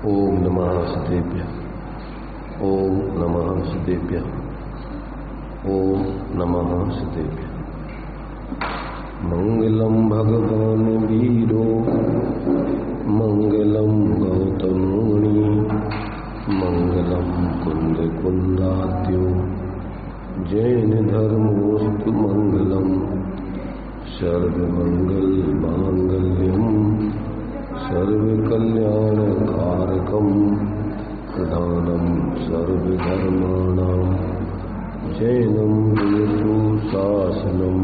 ओम नमः सदेभ्यः। ओम नमः सदेभ्यः। ओम नमः सदेभ्यः। मंगलम भगवान वीरो मंगलम गौतममुनि मंगलम कुंद कुंदाद्यो जैन धर्मोस्तु मंगलम सर्वमंगल मांगल्यम सर्वकल्याणकारकं प्रधानं सर्वधर्माणां जैनं जयतु शासनं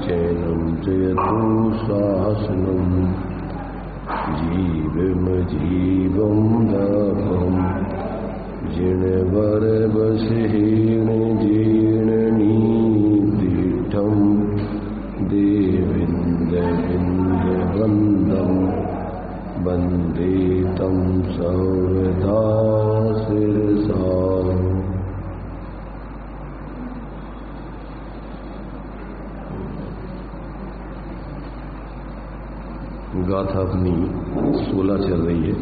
जैनं जयतु शासनं जीवं दाभं जिणवरवसहीन जीर्णनीदीठं देविन्दविन्दवन्दं वन्दे तं सर्वदा शिरसा। गाथा अपनी 16 चल रही है।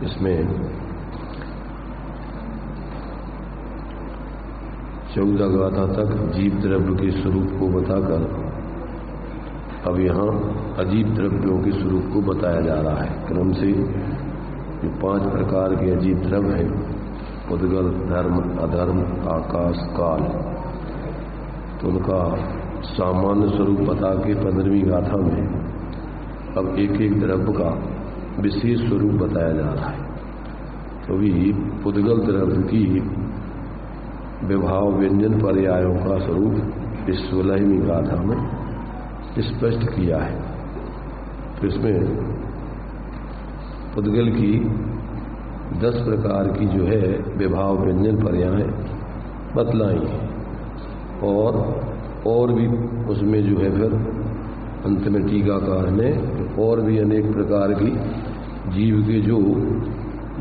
इसमें 14 गाथा तक जीव द्रव्य के स्वरूप को बताकर अब यहाँ अजीब द्रव्यों के स्वरूप को बताया जा रहा है। क्रम से ये 5 प्रकार के अजीब द्रव्य हैं, उद्गल, धर्म, अधर्म, आकाश, काल। तो उनका सामान्य स्वरूप बता के 15वीं गाथा में अब एक एक द्रव्य का विशेष स्वरूप बताया जा रहा है। तो भी उद्गल द्रव्य की विभाव व्यंजन पर्यायों का स्वरूप इस 16वीं गाथा में स्पष्ट किया है। तो इसमें उद्गल की 10 प्रकार की जो है विभाव व्यंजन पर्याय बतलाई हैं और भी उसमें जो है फिर अंत में टीकाकार ने और भी अनेक प्रकार की जीव के जो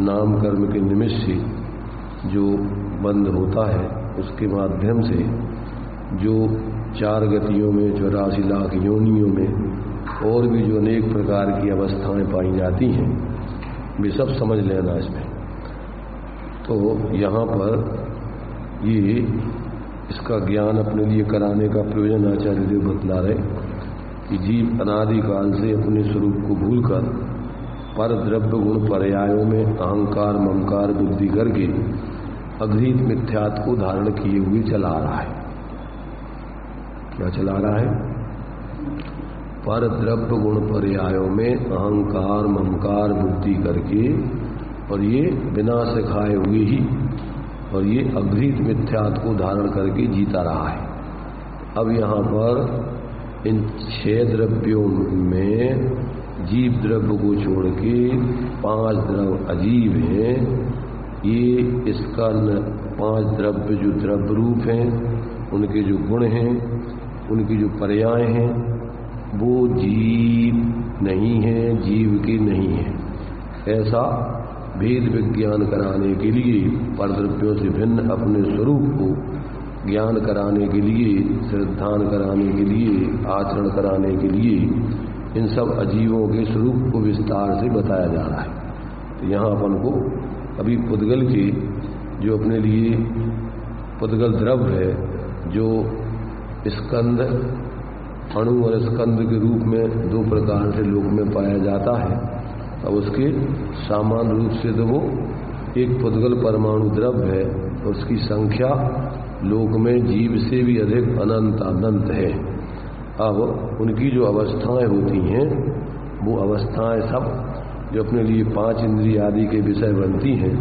नाम कर्म के निमित्त से जो बंध होता है उसके माध्यम से जो 4 गतियों में 84 लाख योनियों में और भी जो अनेक प्रकार की अवस्थाएं पाई जाती हैं वे सब समझ लेना इसमें। तो यहाँ पर ये इसका ज्ञान अपने लिए कराने का प्रयोजन आचार्य देव बतला रहे कि जीव अनादिकाल से अपने स्वरूप को भूलकर पर द्रव्य गुण पर्यायों में अहंकार ममकार बुद्धि करके अघृत मिथ्यात्व को धारण किए हुए चला रहा है। क्या चला रहा है? पर द्रव्य गुण पर्यायों में अहंकार ममकार बुद्धि करके और ये बिना सिखाए हुए ही और ये अघृत मिथ्यात्व को धारण करके जीता रहा है। अब यहाँ पर इन 6 द्रव्यों में जीव द्रव्य को छोड़ के 5 द्रव्य अजीब हैं। ये इसका 5 द्रव्य जो द्रव्य रूप हैं उनके जो गुण हैं उनकी जो पर्याय हैं वो जीव नहीं है, जीव की नहीं है। ऐसा भेद विज्ञान कराने के लिए परद्रव्यों से भिन्न अपने स्वरूप को ज्ञान कराने के लिए श्रद्धान कराने के लिए आचरण कराने के लिए इन सब अजीवों के स्वरूप को विस्तार से बताया जा रहा है। तो यहाँ अपन को अभी पुद्गल के जो अपने लिए पुद्गल द्रव्य है जो स्कंद अणु और स्कंद के रूप में 2 प्रकार से लोक में पाया जाता है। अब उसके सामान्य रूप से तो वो एक पुद्गल परमाणु द्रव्य है, उसकी संख्या लोक में जीव से भी अधिक अनंत है। अब उनकी जो अवस्थाएं होती हैं वो अवस्थाएं सब जो अपने लिए 5 इंद्रिय आदि के विषय बनती हैं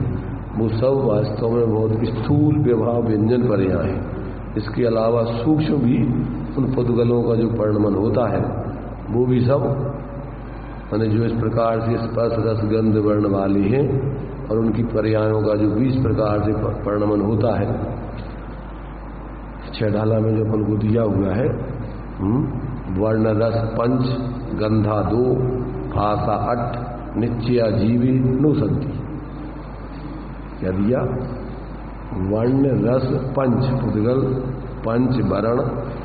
वो सब वास्तव में बहुत स्थूल विभाव व्यंजन पर्याय हैं। इसके अलावा सूक्ष्म भी उन पुद्गलों का जो परिणमन होता है वो भी सब माने जो इस प्रकार से स्पर्श रस गंध वर्ण वाली हैं और उनकी पर्यायों का जो 20 प्रकार से परिणमन होता है 6 ढाला में जो अपन को दिया हुआ है। वर्ण रस 5 गंधा 2 भाषा 8 निश्चया जीवी नुसंति। क्या दिया? वर्ण रस 5 पुद्गल 5 वर्ण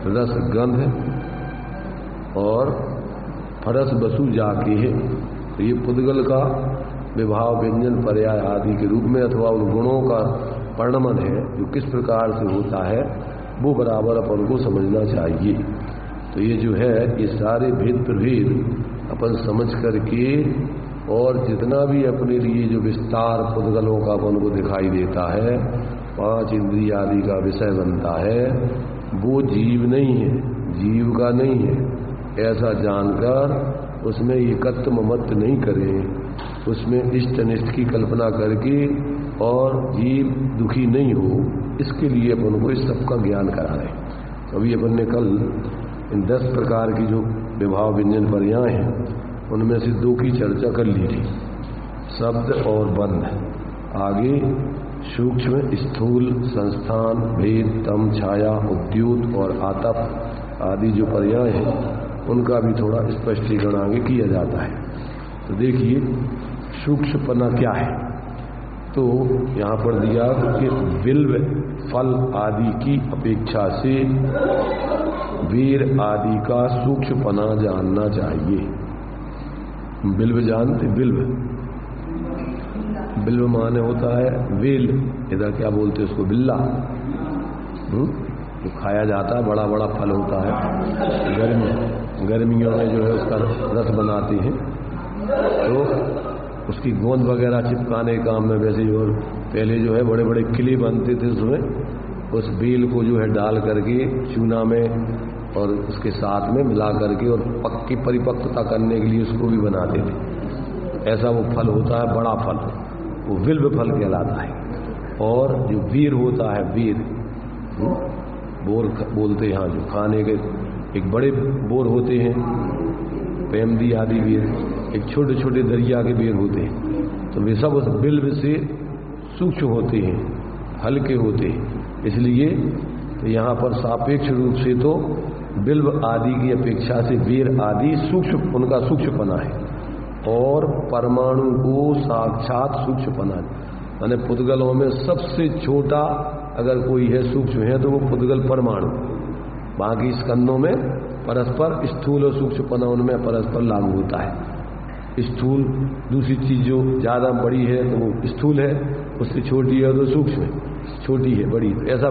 रस गंध और फरस बसु जाके है तो ये पुद्गल का विभाव व्यंजन पर्याय आदि के रूप में अथवा उन गुणों का वर्णन है जो किस प्रकार से होता है वो बराबर अपन को समझना चाहिए। तो ये जो है ये सारे भेद प्रभेद अपन समझ करके और जितना भी अपने लिए जो विस्तार पुद्गलों का अपन को दिखाई देता है, 5 इंद्रिय आदि का विषय बनता है, वो जीव नहीं है, जीव का नहीं है, ऐसा जानकर उसमें एकत्व ममत्व नहीं करें, उसमें इष्ट अनिष्ट की कल्पना करके और जीव दुखी नहीं हो, इसके लिए अपन को इस सब का ज्ञान कराएं। अभी अपन ने कल इन 10 प्रकार की जो विभाव व्यंजन पर्याय हैं उनमें से 2 की चर्चा कर ली थी, शब्द और बंध। आगे सूक्ष्म, स्थूल, संस्थान, भेद, तम, छाया, उद्योत और आतप आदि जो पर्याय हैं उनका भी थोड़ा स्पष्टीकरण आगे किया जाता है। तो देखिए सूक्ष्मपना क्या है, तो यहाँ पर दिया कि बिल्व फल आदि की अपेक्षा से वीर आदि का सूक्ष्मपना जानना चाहिए। बिल्व जानते, बिल्व माने होता है वेल, इधर क्या बोलते हैं उसको, बिल्ला, जो खाया जाता है, बड़ा बड़ा फल होता है, गर्मियों में जो है उसका रस बनाते हैं, तो उसकी गोंद वगैरह चिपकाने के काम में वैसे ही। और पहले जो है बड़े बड़े किले बनते थे, उसमें उस बेल को जो है डाल करके चूना में और उसके साथ में मिला करके और पक्की परिपक्वता करने के लिए उसको भी बनाते थे। ऐसा वो फल होता है, बड़ा फल, वो विल्व फल कहलाता है। और जो वीर होता है, वीर बोर बोलते हैं, यहाँ जो खाने के एक बड़े बोर होते हैं, पेमदी आदि वीर, एक छोटे छोटे दरिया के बेर होते हैं, तो वे सब उस बिल्व से सूक्ष्म होते हैं, हल्के होते हैं। इसलिए तो यहाँ पर सापेक्ष रूप से तो बिल्व आदि की अपेक्षा से वीर आदि सूक्ष्म, उनका सूक्ष्मपना है। और परमाणु को साक्षात सूक्ष्मपना है, माने पुद्गलों में सबसे छोटा अगर कोई है, सूक्ष्म है, तो वो पुद्गल परमाणु। बाकी स्कंदों में परस्पर स्थूल और सूक्ष्मपना उनमें परस्पर लागू होता है। स्थूल दूसरी चीज जो ज्यादा बड़ी है तो वो स्थूल है, उससे छोटी है तो सूक्ष्म है, छोटी है बड़ी, ऐसा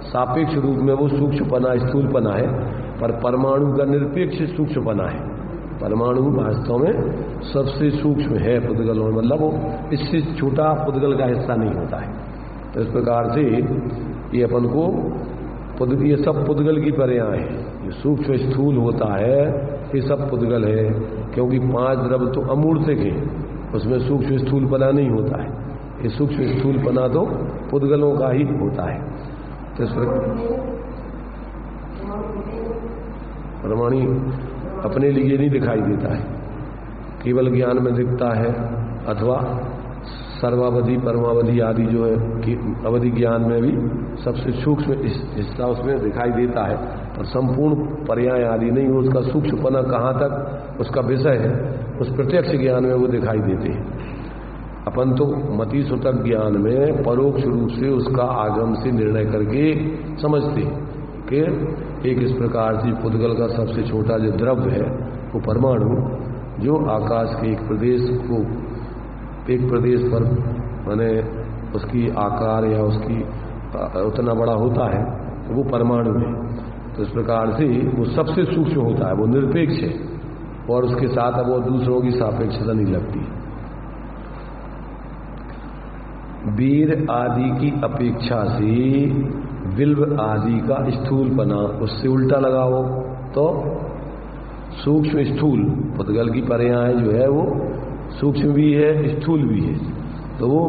सापेक्ष रूप में वो सूक्ष्मपना स्थूलपना है। पर परमाणु का निरपेक्ष सूक्ष्मपना है, परमाणु वास्तव में सबसे सूक्ष्म है पुद्गलों में, मतलब वो इससे छोटा पुद्गल का हिस्सा नहीं होता है। तो इस प्रकार से ये अपन को ये सब पुद्गल की पर्याय है। जो सूक्ष्म स्थूल होता है ये सब पुद्गल है, क्योंकि 5 द्रव्य तो अमूर्तिक है, उसमें सूक्ष्म स्थूलपना नहीं होता है। ये सूक्ष्म स्थूलपना तो पुद्गलों का ही होता है। तो इस प्रमाणी अपने लिए नहीं दिखाई देता है, केवल ज्ञान में दिखता है, अथवा सर्वावधि परमावधि आदि जो है कि अवधि ज्ञान में भी सबसे सूक्ष्म हिस्सा उसमें दिखाई देता है, पर संपूर्ण पर्याय आदि नहीं, उसका सूक्ष्मपना कहाँ तक उसका विषय है, उस प्रत्यक्ष ज्ञान में वो दिखाई देते हैं। अपन तो मति सुतक ज्ञान में परोक्ष रूप से उसका आगम से निर्णय करके समझते हैं कि एक इस प्रकार से पुद्गल का सबसे छोटा जो द्रव्य है वो परमाणु, जो आकाश के एक प्रदेश पर माने उसकी आकार या उसकी उतना बड़ा होता है, तो वो परमाणु है। तो इस प्रकार से वो सबसे सूक्ष्म होता है, वो निरपेक्ष है, और उसके साथ अब वो दूसरों की सापेक्षता नहीं लगती। वीर आदि की अपेक्षा से विल्व आदि का स्थूलपना, उससे उल्टा लगाओ तो सूक्ष्म स्थूल, पुद्गल की पर्याय जो है वो सूक्ष्म भी है स्थूल भी है। तो वो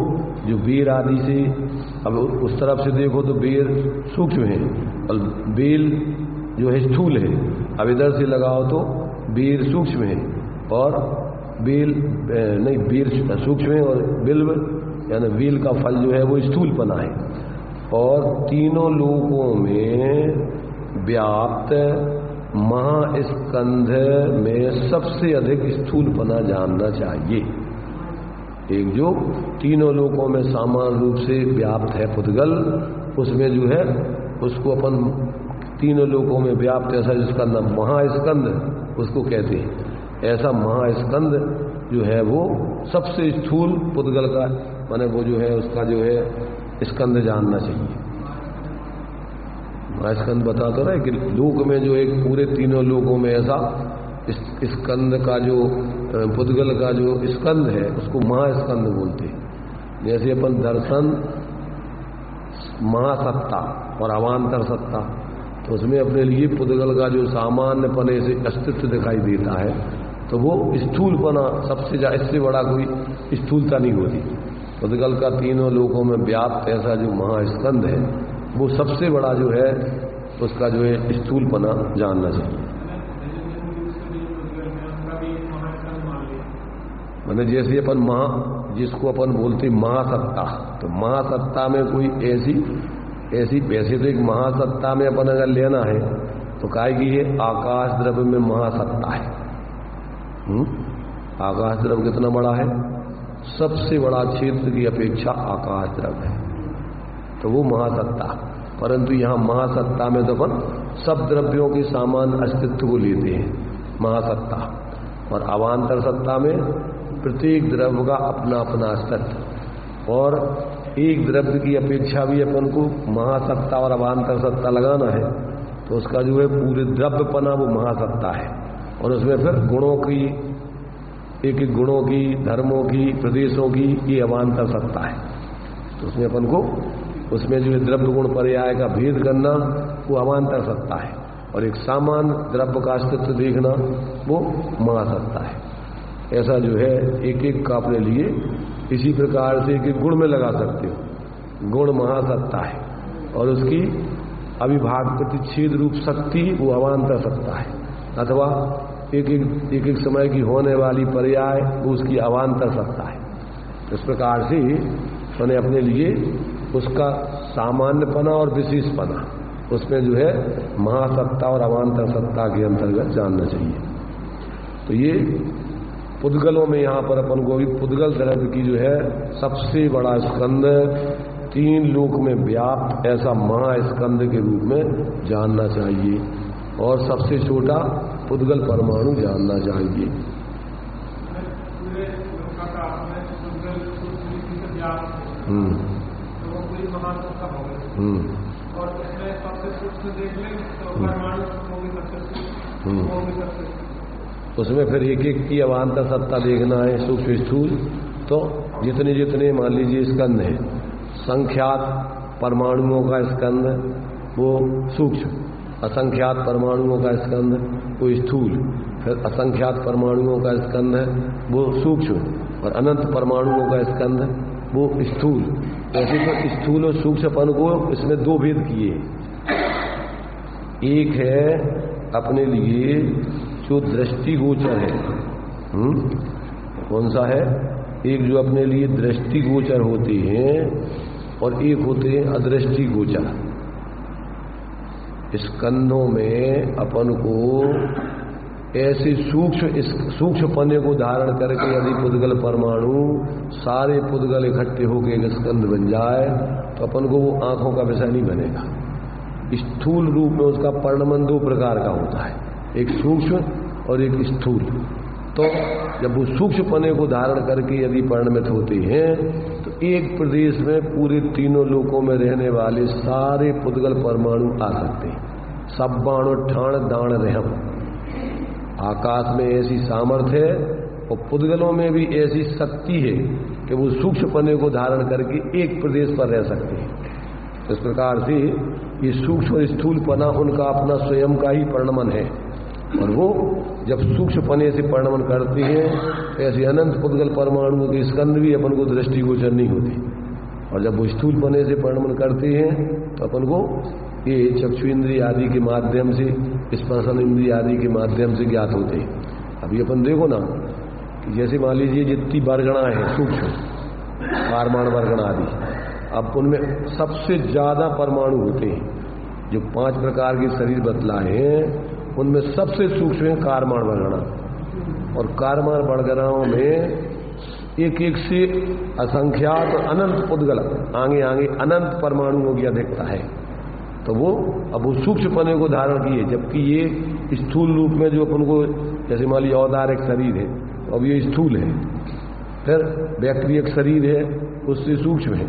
जो वीर आदि से, अब उस तरफ से देखो तो वीर सूक्ष्म है और बेल जो है स्थूल है, अब इधर से लगाओ तो वीर सूक्ष्म है और बेल नहीं, वीर सूक्ष्म है और बिल्व यानी बेल का फल जो है वो स्थूलपना है। और तीनों लोकों में व्याप्त महास्कंध में सबसे अधिक स्थूलपना जानना चाहिए। एक जो तीनों लोकों में समान रूप से व्याप्त है पुद्गल, उसमें जो है उसको अपन तीनों लोकों में व्याप्त, ऐसा जिसका नाम महास्कंद उसको कहते हैं, ऐसा महास्कंद जो है वो सबसे स्थूल पुद्गल का माने वो जो है उसका जो है स्कंद जानना चाहिए। स्कंद बता तो रहे कि लोक में जो एक पूरे तीनों लोकों में ऐसा स्कंद का जो पुद्गल का जो स्कंद है उसको महास्कंद बोलते हैं। जैसे अपन दर्शन महासत्ता और अवान्तर सत्ता, तो उसमें अपने लिए पुद्गल का जो सामान्य पने से अस्तित्व दिखाई देता है तो वो स्थूलपना सबसे ज्यादा, इससे बड़ा कोई स्थूलता नहीं होती। पुद्गल का तीनों लोकों में व्याप्त ऐसा जो महास्कंद है वो सबसे बड़ा जो है उसका जो है स्थूलपना जानना चाहिए। मैंने जैसे अपन जिसको अपन बोलते महासत्ता, तो महासत्ता में कोई ऐसी वैसे तो एक महासत्ता में अपन अगर लेना है तो काहे की ये आकाश द्रव्य में महासत्ता है। आकाश द्रव्य कितना बड़ा है? सबसे बड़ा क्षेत्र की अपेक्षा आकाश द्रव्य है, तो वो महासत्ता। परंतु यहां महासत्ता में तो अपन सब द्रव्यों के समान अस्तित्व को लेते हैं महासत्ता, और अवान्तर सत्ता में प्रत्येक द्रव्य का अपना अपना अस्तित्व, और एक द्रव्य की अपेक्षा भी अपन को महासत्ता और अवान्तर सत्ता लगाना है तो उसका जो है पूरे द्रव्यपना वो महासत्ता है, और उसमें फिर गुणों की एक एक गुणों की, धर्मों की, प्रदेशों की ये अवान्तर सत्ता है। तो उसमें अपन को उसमें जो है द्रव्य गुण पर्याय का भेद करना वो अवान्तर सत्ता है, और एक सामान्य द्रव्य का अस्तित्व देखना वो महासत्ता है। ऐसा जो है एक एक का अपने लिए इसी प्रकार से एक एक गुण में लगा सकते हो। गुण महासत्ता है और उसकी अविभाग प्रतिच्छेद रूप शक्ति वो अवान्तर सत्ता है, अथवा एक एक समय की होने वाली पर्याय वो उसकी अवान्तर सत्ता है। इस प्रकार से मैंने अपने लिए उसका सामान्यपना और विशेषपना उसमें जो है महासत्ता और अवान्तर सत्ता के अंतर्गत जानना चाहिए। तो ये पुद्गलों में यहां पर अपन को भी पुद्गल द्रव्य की जो है सबसे बड़ा स्कंद तीन लोक में व्याप्त ऐसा महास्कंद के रूप में जानना चाहिए, और सबसे छोटा पुद्गल परमाणु जानना चाहिए। और इसमें सबसे सूक्ष्म देख लें तो परमाणु वो भी सबसे उसमें फिर एक एक की अवान्तर सत्ता देखना है, सूक्ष्म स्थूल। तो जितने जितने मान लीजिए स्कंद है, संख्यात परमाणुओं का स्कंद वो सूक्ष्म, असंख्यात परमाणुओं का स्कंद वो स्थूल, फिर असंख्यात परमाणुओं का स्कंद है वो सूक्ष्म, और अनंत परमाणुओं का स्कंद वो स्थूल। ऐसे तो स्थूल और सूक्ष्मपन को इसमें दो भेद किए। एक है अपने लिए जो दृष्टिगोचर है, कौन सा है? एक जो अपने लिए दृष्टिगोचर होते हैं और एक होते हैं अदृष्टिगोचर। स्कंधों में अपन को ऐसे सूक्ष्म पन्ने को धारण करके यदि पुद्गल परमाणु सारे पुद्गल इकट्ठे होकर एक स्कंध बन जाए तो अपन को वो आंखों का विषय नहीं बनेगा। स्थूल रूप में उसका परिणमन दो प्रकार का होता है, एक सूक्ष्म और एक स्थूल। तो जब वो सूक्ष्म पने को धारण करके यदि परिणमित होते हैं तो एक प्रदेश में पूरे तीनों लोकों में रहने वाले सारे पुद्गल परमाणु आ सकते हैं। सब बाण ठाण दाण रहम, आकाश में ऐसी सामर्थ्य है और पुद्गलों में भी ऐसी शक्ति है कि वो सूक्ष्म पने को धारण करके एक प्रदेश पर रह सकते हैं। इस प्रकार से ये सूक्ष्म और स्थूल पना उनका अपना स्वयं का ही परिणमन है, और वो जब सूक्ष्म पने से परिणमन करते हैं ऐसे अनंत पुद्गल परमाणुओं के स्कंद भी अपन को दृष्टिगोचर नहीं होते, और जब वो स्थूल पने से परिणमन करते हैं तो अपन को ये चक्षु इंद्रिय आदि के माध्यम से, स्पर्शन इंद्रिय आदि के माध्यम से ज्ञात होते हैं। अभी अपन देखो ना कि जैसे मान लीजिए जितनी वर्गणा है सूक्ष्म कारमाण वर्गणा आदि, अब उनमें सबसे ज्यादा परमाणु होते हैं। जो 5 प्रकार के शरीर बतलाए हैं उनमें सबसे सूक्ष्म है कारमाण वर्गणा, और कारमाण वर्गणाओं में एक एक से असंख्यात और अनंत पुद्गल आगे आगे अनंत परमाणुओं की अधिकता है। तो वो अब वो सूक्ष्म पने को धारण किए, जबकि ये स्थूल रूप में जो अपन को जैसे मान लीजिए औदारिक शरीर है अब ये स्थूल है। फिर बैक्टीरियक शरीर है, उससे सूक्ष्म है।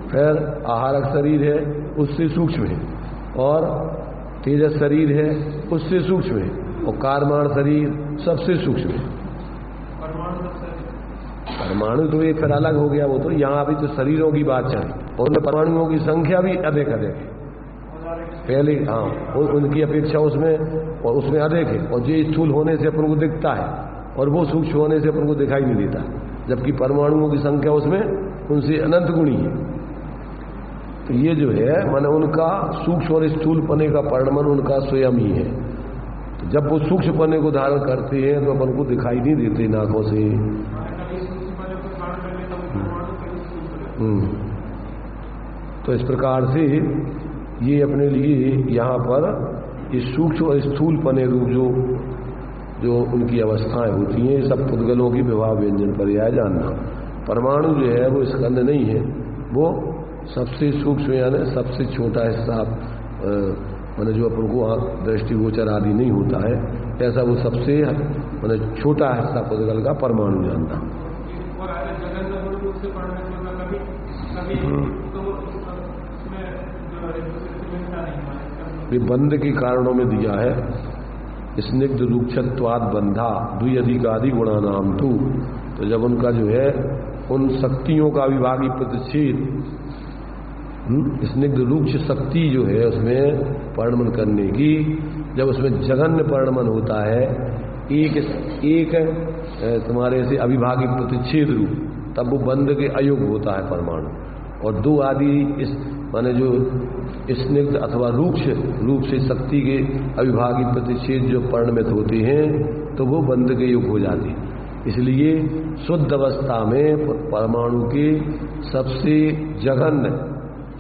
फिर आहारक शरीर है, उससे सूक्ष्म है। और तेजस शरीर है, उससे सूक्ष्म है। और कारमाण शरीर सबसे सूक्ष्म है। परमाणु तो ये फिर अलग हो गया। वो तो यहाँ अभी तो शरीरों की बात चली और उनमें परमाणुओं की संख्या भी अधिक है पहले। हाँ, उनकी अपेक्षा उसमें अधिक है। और जो स्थूल होने से अपन को दिखता है और वो सूक्ष्म होने से अपन को दिखाई नहीं देता, जबकि परमाणुओं की संख्या उसमें उनसे अनंत गुणी है। तो ये जो है माने उनका सूक्ष्म और स्थूल पने का परिणाम उनका स्वयं ही है। तो जब वो सूक्ष्म पने को धारण करते हैं तो अपन को दिखाई नहीं देते नाकों से। तो इस प्रकार से ये अपने लिए यहाँ पर इस सूक्ष्म और स्थूल पने रूप जो उनकी अवस्थाएं होती हैं, सब पुद्गलों की विवाह व्यंजन पर्याय जानना। परमाणु जो है वो स्कंद नहीं है, वो सबसे सूक्ष्म यानी सबसे छोटा हिस्सा माने जो अपन को दृष्टिगोचर आदि नहीं होता है, ऐसा वो सबसे माने छोटा हिस्सा पुद्गल का परमाणु जानना। ये बंध के कारणों में दिया है, स्निग्ध रूक्षत्वाद बंधा द्विअधिकादि गुणा नाम तू। तो जब उनका जो है उन शक्तियों का विभागी प्रतिच्छेद, स्निग्ध रूक्ष शक्ति जो है उसमें परिणमन करने की, जब उसमें जघन्य परिणमन होता है एक तुम्हारे से अविभागी प्रतिच्छेद रूप, तब वो बंध के अयोग होता है परमाणु। और दो आदि इस माने जो स्निग्ध अथवा रूक्ष रूप से शक्ति के अविभागी प्रतिच्छेद जो परिणमित होते हैं तो वो बंध के युग हो जाते हैं। इसलिए शुद्ध अवस्था में परमाणु के सबसे जघन्य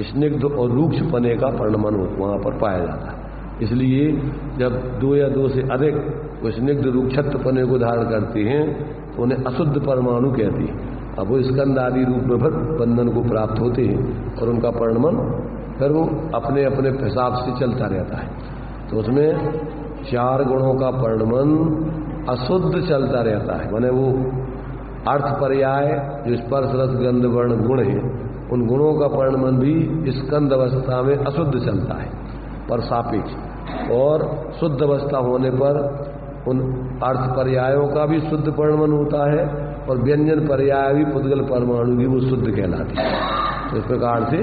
स्निग्ध और रूक्ष पने का परिणमन वहां पर पाया जाता है। इसलिए जब दो या दो से अधिक वो स्निग्ध रूक्षत्व पने को धारण करते हैं तो उन्हें अशुद्ध परमाणु कहते हैं। अब वो स्कंद आदि रूप में फिर बंधन को प्राप्त होते हैं और उनका परिणमन फिर वो अपने अपने हिसाब से चलता रहता है। तो उसमें चार गुणों का परिणमन अशुद्ध चलता रहता है, माने वो अर्थ पर्याय जो स्पर्श रस गंध वर्ण गुण है, उन गुणों का परिणमन भी स्कंद अवस्था में अशुद्ध चलता है पर सापेक्ष। और शुद्ध अवस्था होने पर उन अर्थ पर्यायों का भी शुद्ध परिणमन होता है और व्यंजन पर्याय भी पुद्गल परमाणु की वो शुद्ध कहलाती है। तो इस प्रकार से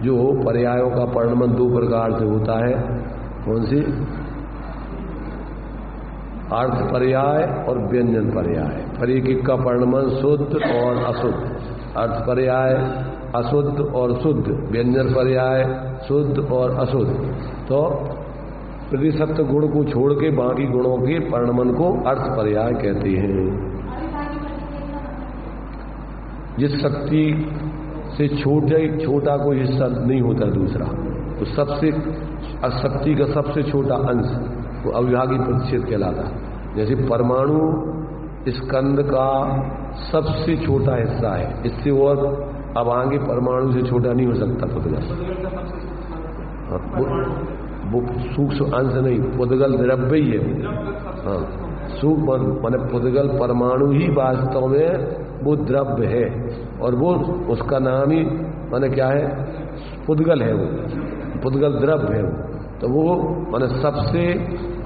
जो पर्यायों का परिणमन दो प्रकार से होता है, कौन सी? अर्थ पर्याय और व्यंजन पर्याय। पर एक का परिणमन शुद्ध और अशुद्ध, अर्थ पर्याय अशुद्ध और शुद्ध, व्यंजन पर्याय शुद्ध और अशुद्ध। तो प्रतिसत्व गुण को छोड़ के बाकी गुणों के परिणमन को अर्थ पर्याय कहते हैं। जिस शक्ति से छोटा कोई हिस्सा नहीं होता दूसरा, तो सबसे शक्ति का सबसे छोटा अंश वो अविभागी प्रतिच्छेद कहलाता। जैसे परमाणु स्कंद का सबसे छोटा हिस्सा है, इससे और अब आगे परमाणु से छोटा नहीं हो सकता पुद्गल। वो सूक्ष्म अंश नहीं, पुद्गल द्रव्य ही है। हाँ, सूक्ष्म माने पुद्गल परमाणु ही वास्तव में वो द्रव्य है और वो उसका नाम ही माने क्या है? पुद्गल है। वो पुद्गल द्रव्य है। तो वो माने सबसे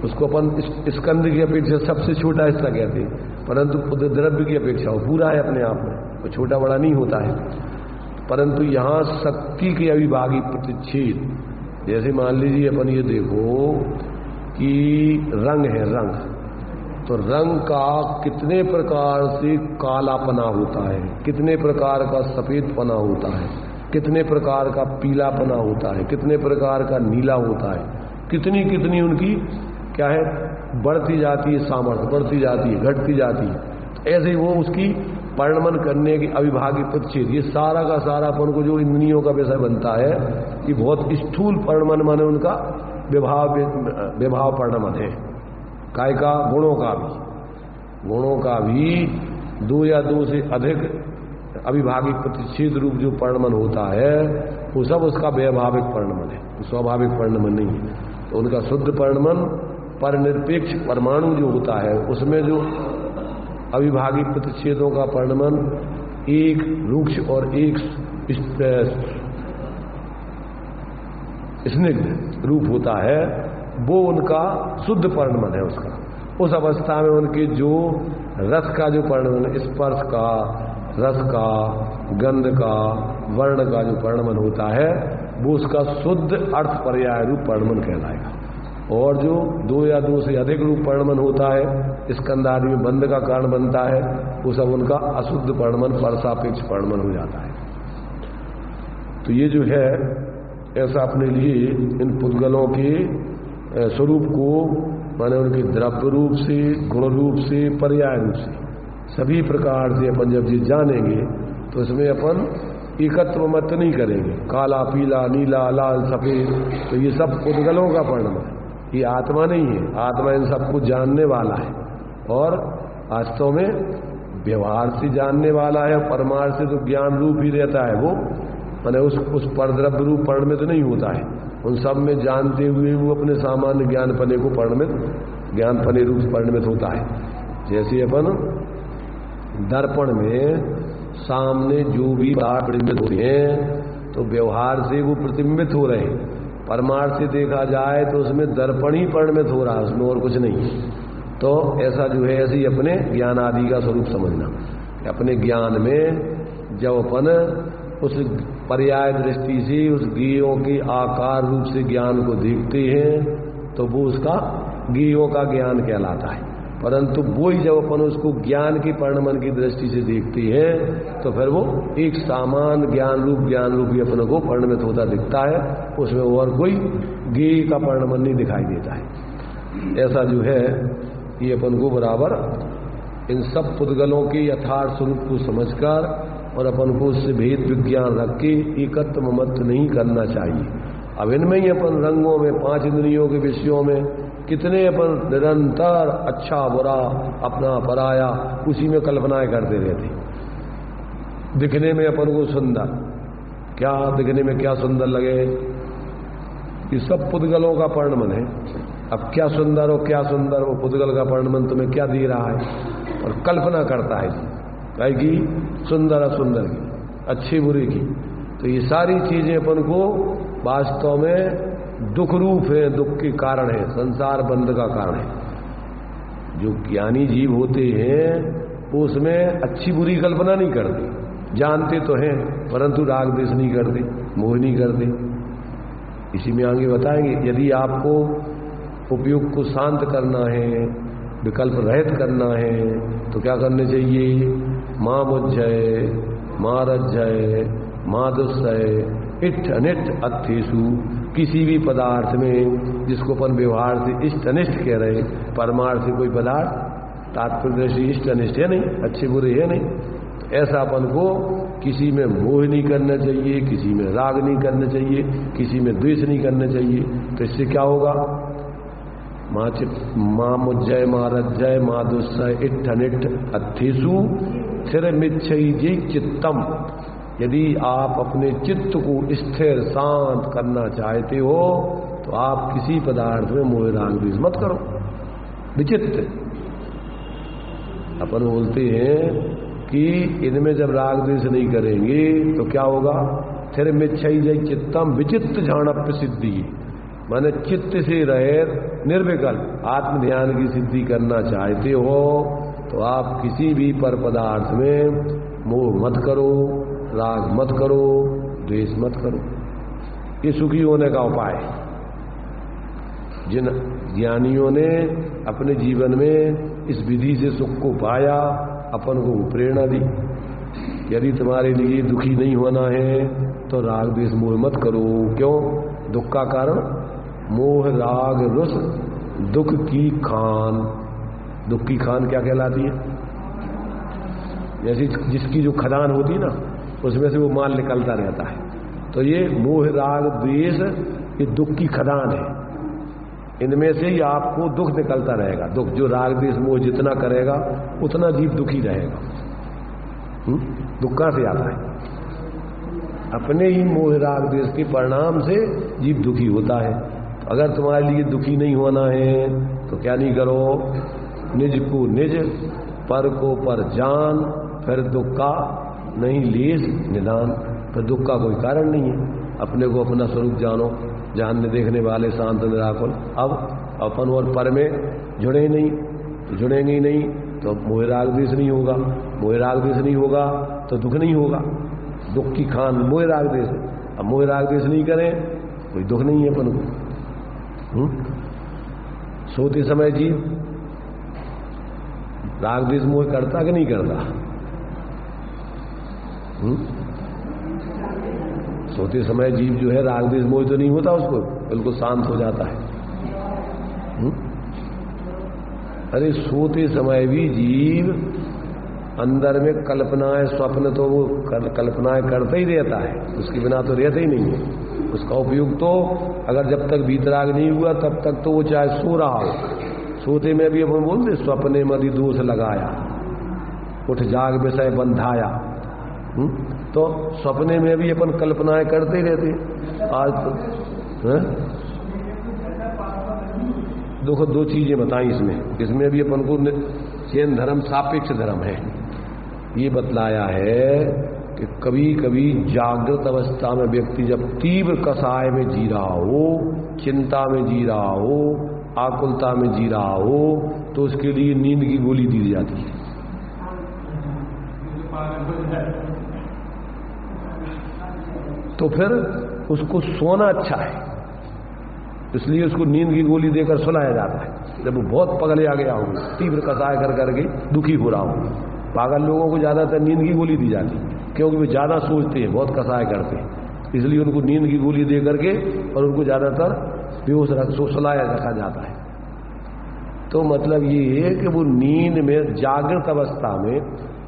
उसको अपन स्कंद की अपेक्षा सबसे छोटा हिस्सा कहते हैं, परंतु द्रव्य की अपेक्षा वो पूरा है अपने आप में, वो छोटा बड़ा नहीं होता है। परंतु यहाँ शक्ति के अविभागी प्रतिच्छेद, जैसे मान लीजिए अपन ये देखो कि रंग है, रंग तो रंग का कितने प्रकार से कालापना होता है, कितने प्रकार का सफेदपना होता है, कितने प्रकार का पीलापना होता है, कितने प्रकार का नीला होता है, कितनी कितनी उनकी क्या है बढ़ती जाती है, सामर्थ्य बढ़ती जाती है, घटती जाती है। ऐसे ही वो उसकी परिणमन करने की अविभागी प्रतिच्छेद, ये सारा का सारा अपन को जो इंद्रियों का विषय बनता है कि बहुत स्थूल परिणमन माने उनका विभाव परिणमन है। काय का? गुणों का भी दो या दो से अधिक अविभागिक प्रतिच्छेद रूप जो परिणमन होता है वो सब उसका वैभाविक परिणमन है, स्वाभाविक परिणमन नहीं है। तो उनका शुद्ध परिणमन पर निरपेक्ष परमाणु जो होता है उसमें जो अविभागी प्रतिच्छेदों का परिणमन एक रुक्ष और एक स्निग्ध रूप होता है, वो उनका शुद्ध परिणमन है उसका। उस अवस्था में उनके जो रस का जो परिणमन, स्पर्श का, रस का, गंध का, वर्ण का जो परिणमन होता है, वो उसका शुद्ध अर्थ पर्याय रूप परिणमन कहलाएगा। और जो 2 या 2 से अधिक रूप परिणमन होता है, स्कंधादि में बंध का कारण बनता है, वो सब उनका अशुद्ध परिणमन, परसापेक्ष परिणमन हो जाता है। तो ये जो है ऐसा अपने लिए इन पुद्गलों के स्वरूप को, माने उनके द्रव्य रूप से, गुण रूप से, पर्याय रूप से, सभी प्रकार से अपन जब ये जानेंगे तो इसमें अपन एकत्व मत नहीं करेंगे, काला, पीला, नीला, लाल, सफेद, तो ये सब पुद्गलों का परिणमन है, ये आत्मा नहीं है। आत्मा इन सबको जानने वाला है और वास्तव में व्यवहार से जानने वाला है। परमार्थ से तो ज्ञान रूप ही रहता है वो, माने उस परद्रव्य रूप परिणमित नहीं होता है। उन सब में जानते हुए वो अपने सामान्य ज्ञानपने को परिणमित, ज्ञानपने रूप परिणमित होता है। जैसे अपन दर्पण में सामने जो भी प्रतिबिंबित होते हैं तो व्यवहार से वो प्रतिबिंबित हो रहे हैं, परमार्थ से देखा जाए तो उसमें दर्पण ही परिणमित हो रहा है, उसमें और कुछ नहीं। तो ऐसा जो है, ऐसे ही अपने ज्ञान आदि का स्वरूप समझना। अपने ज्ञान में जब अपन उस पर्याय दृष्टि से उस गेयों के आकार रूप से ज्ञान को देखते हैं तो वो उसका गेयों का ज्ञान कहलाता है। परंतु वो ही जब अपन उसको ज्ञान की परिणमन की दृष्टि से देखते हैं तो फिर वो एक सामान ज्ञान रूप ही अपन को परिणमित होता दिखता है, उसमें और कोई गेय का परिणमन नहीं दिखाई देता है। ऐसा जो है ये अपन को बराबर इन सब पुद्गलों के यथार्थ स्वरूप को समझकर और अपन को उससे भेद विज्ञान रख के एकत्व ममत्व नहीं करना चाहिए। अब इनमें ही अपन रंगों में, 5 इंद्रियों के विषयों में कितने अपन निरंतर अच्छा बुरा, अपना पराया, उसी में कल्पनाएं करते रहते। दिखने में अपन को सुंदर, क्या दिखने में क्या सुंदर लगे, ये सब पुद्गलों का परिणमन है। अब क्या सुंदर हो, क्या सुंदर हो, पुद्गल का परिणमन तुम्हें क्या दे रहा है, और कल्पना करता है कहे कि सुंदर असुंदर की, अच्छी बुरी की। तो ये सारी चीजें अपन को वास्तव में दुख रूप है, दुख के कारण है, संसार बंध का कारण है। जो ज्ञानी जीव होते हैं वो उसमें अच्छी बुरी कल्पना नहीं करते, जानते तो हैं परंतु राग द्वेष नहीं करते, मोह नहीं करते। इसी में आगे बताएंगे, यदि आपको उपयोग को शांत करना है, विकल्प रहित करना है तो क्या करने चाहिए? माँ मुझ्जय, माँ रज्जय, माँ दुस्सय, इष्ट अनिष्ट अर्थेषु, किसी भी पदार्थ में जिसको अपन व्यवहार से इष्ट अनिष्ट कह रहे, परमार्थ से कोई पदार्थ तात्पर्य से इष्ट अनिष्ट है नहीं, अच्छे बुरे है नहीं, तो ऐसा अपन को किसी में मोह नहीं करना चाहिए, किसी में राग नहीं करना चाहिए, किसी में द्वेष नहीं करना चाहिए। तो इससे क्या होगा? माँ मुज्जय, माँ रज्जय, माँ दुस्सय, इष्ट अनिष्ट अर्थेषु स्थिर मिच्छयि चित्तम। यदि आप अपने चित्त को स्थिर शांत करना चाहते हो तो आप किसी पदार्थ में मोह राग द्वेष मत करो। विचित्र अपन बोलते हैं कि इनमें जब राग द्वेष नहीं करेंगे तो क्या होगा? स्थिर मिच्छयि जय चित्तम विचित्र झाणप्य सिद्धि, माने चित्त से रहे निर्विकल्प आत्म ध्यान की सिद्धि करना चाहते हो तो आप किसी भी पर पदार्थ में मोह मत करो, राग मत करो, द्वेष मत करो। ये सुखी होने का उपाय है। जिन ज्ञानियों ने अपने जीवन में इस विधि से सुख को पाया, अपन को प्रेरणा दी, यदि तुम्हारे लिए दुखी नहीं होना है तो राग द्वेष मोह मत करो। क्यों? दुख का कारण मोह राग रुस दुख की खान। दुख की खान क्या कहलाती है? जैसे जिसकी जो खदान होती है ना, उसमें से वो माल निकलता रहता है। तो ये मोह राग द्वेष ये दुख की खदान है। इनमें से ही आपको दुख निकलता रहेगा। दुख जो राग द्वेष मोह जितना करेगा उतना जीव दुखी रहेगा। दुख कहां से आता है? अपने ही मोह राग द्वेष के परिणाम से जीव दुखी होता है। अगर तुम्हारे लिए दुखी नहीं होना है तो क्या नहीं करो? निज को निज पर को पर जान, फिर दुख का नहीं लेस निदान। फिर दुख का कोई कारण नहीं है। अपने को अपना स्वरूप जानो, जानने देखने वाले शांत निराकुल। अब अपन और पर में जुड़े नहीं, तो जुड़ेंगे ही नहीं तो मोह राग द्वेष नहीं होगा, मोह राग द्वेष नहीं होगा तो दुख नहीं होगा। दुख की खान मोह राग द्वेष। अब मोह राग द्वेष नहीं करें कोई दुख नहीं है अपन को। सोते समय जीव राग द्वेष मोह करता कि नहीं करता? सोते समय जीव जो है राग द्वेष मोह तो नहीं होता, उसको बिल्कुल शांत हो जाता है। अरे सोते समय भी जीव अंदर में कल्पनाएं स्वप्न तो वो कल्पनाएं करता ही रहता है, उसके बिना तो रहता ही नहीं है। उसका उपयोग तो अगर जब तक भीतराग नहीं हुआ तब तक तो वो चाहे सो रहा हो, सोते में भी अपन बोलते स्वप्ने मदि दोष लगाया, उठ जाग विषय बंधाया। तो सपने में भी अपन कल्पनाएं करते ही रहते। आज तो देखो दो चीजें बताई इसमें भी अपन को जैन धर्म सापेक्ष धर्म है। ये बतलाया है कि कभी कभी जागृत अवस्था में व्यक्ति जब तीव्र कसाय में जी रहा हो, चिंता में जी रहा हो, आकुलता में जी रहा हो, तो उसके लिए नींद की गोली दी जाती है। तो फिर उसको सोना अच्छा है, इसलिए उसको नींद की गोली देकर सुलाया जाता है। जब वो बहुत पगले आ गया हो, तीव्र कसाय कर करके दुखी हो रहा हो, पागल लोगों को ज्यादातर नींद की गोली दी जाती है, क्योंकि वे ज्यादा सोचते हैं, बहुत कसाय करते हैं, इसलिए उनको नींद की गोली दे करके और उनको ज्यादातर बेहोश सुलाया रखा जाता है। तो मतलब ये है कि वो नींद में जागृत अवस्था में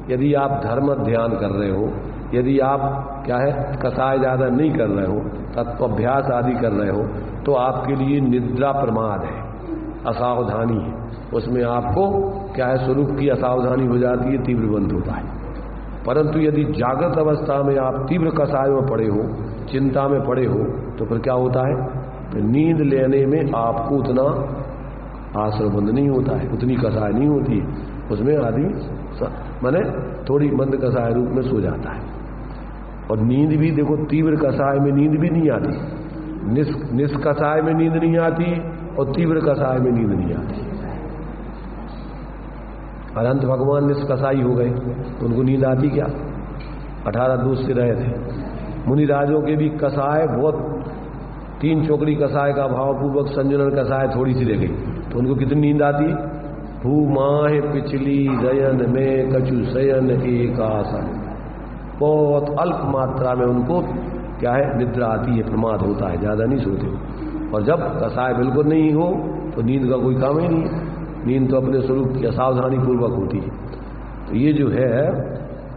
यदि आप धर्म ध्यान कर रहे हो, यदि आप क्या है कसाय ज्यादा नहीं कर रहे हो, तत्वाभ्यास आदि कर रहे हो, तो आपके लिए निद्रा प्रमाद है, असावधानी है। उसमें आपको क्या है स्वरूप की असावधानी हो जाती है, तीव्र बंध होता है। परंतु यदि जागृत अवस्था में आप तीव्र कसाय में पड़े हो, चिंता में पड़े हो, तो फिर क्या होता है? तो नींद लेने में आपको उतना आश्रबंध नहीं होता है, उतनी कसाय नहीं होती है। उसमें आदमी माने थोड़ी मंद कसाय रूप में सो जाता है। और नींद भी देखो तीव्र कसाय में नींद भी नहीं आती, निष्कसाय में नींद नहीं आती और तीव्र कसाय में नींद नहीं आती। अनंत भगवान निष्कसाई हो गए तो उनको नींद आती क्या? 18 दोष से रहे थे। मुनिराजों के भी कसाय बहुत, 3 चौकड़ी कसाय का भावपूर्वक संजुलन कसाय थोड़ी सी रह गई, तो उनको कितनी नींद आती? भू माह पिछली रयन में कछु शयन एक आसन। बहुत अल्प मात्रा में उनको क्या है निद्रा आती है, प्रमाद होता है, ज्यादा नहीं सोते। और जब कसाय बिल्कुल नहीं हो तो नींद का कोई काम ही नहीं है। नींद तो अपने स्वरूप की असावधानी पूर्वक होती है। तो ये जो है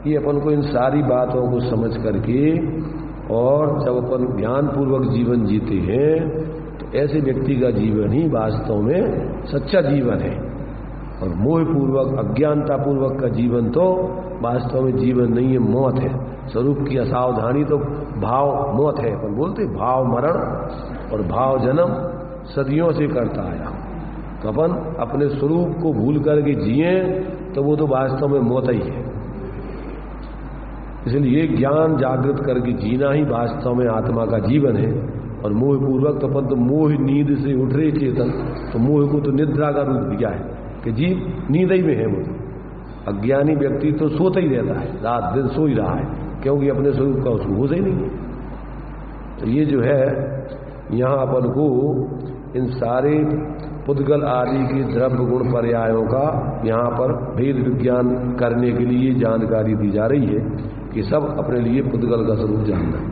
ये अपन को इन सारी बातों को समझ करके और जब अपन ध्यान पूर्वक जीवन जीते हैं तो ऐसे व्यक्ति का जीवन ही वास्तव में सच्चा जीवन है। और मोह पूर्वक अज्ञानता पूर्वक का जीवन तो वास्तव में जीवन नहीं है, मौत है। स्वरूप की असावधानी तो भाव मौत है। अपन बोलते भाव मरण और भाव जन्म सदियों से करता आया। तो अपन अपने स्वरूप को भूल करके जिए तो वो तो वास्तव में मौत ही है। इसलिए ज्ञान जागृत करके जीना ही वास्तव में आत्मा का जीवन है। और मोह पूर्वक तो अपन तो मोह नींद से उठ रहे चेतन, तो मोह को तो निद्रा का रूप दिया है कि जीव नींद ही में है। वो तो अज्ञानी व्यक्ति तो सोता ही रहता है, रात दिन सो ही रहा है, क्योंकि अपने स्वरूप का उसको होता ही नहीं है। तो ये जो है यहाँ अपन को इन सारे पुद्गल आदि की द्रव्य गुण पर्यायों का यहाँ पर भेद विज्ञान करने के लिए जानकारी दी जा रही है कि सब अपने लिए पुद्गल का स्वरूप जानना है।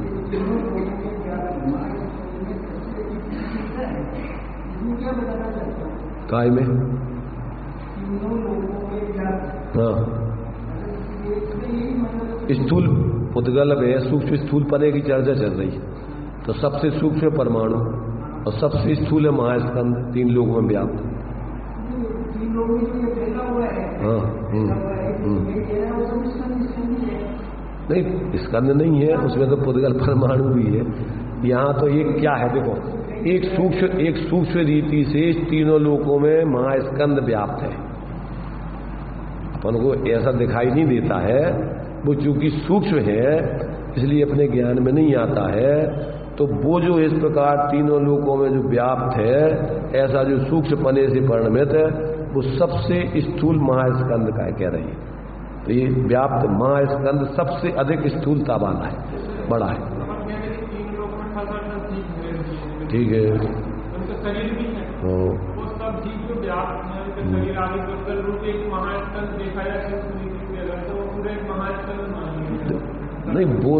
काय में हाँ स्थूल पुद्गल में सूक्ष्म स्थूल पने की चर्चा चल रही है। तो सबसे सूक्ष्म परमाणु और सबसे स्थूल है महास्कंद, 3 लोगों में व्याप्त। हाँ नहीं स्कंद नहीं है, उसमें तो पुद्गल परमाणु भी है। यहाँ तो एक क्या है देखो, एक सूक्ष्म रीति से तीनों लोकों में महास्कंद व्याप्त है। अपन को ऐसा दिखाई नहीं देता है, वो चूंकि सूक्ष्म है इसलिए अपने ज्ञान में नहीं आता है। तो वो जो इस प्रकार तीनों लोकों में जो व्याप्त है, ऐसा जो सूक्ष्म पने से परिणमित है, वो सबसे स्थूल महास्कंद का कह रही है। तो ये व्याप्त महास्कंद सबसे अधिक स्थूलता वाला है, बड़ा है। ठीक है, नहीं वो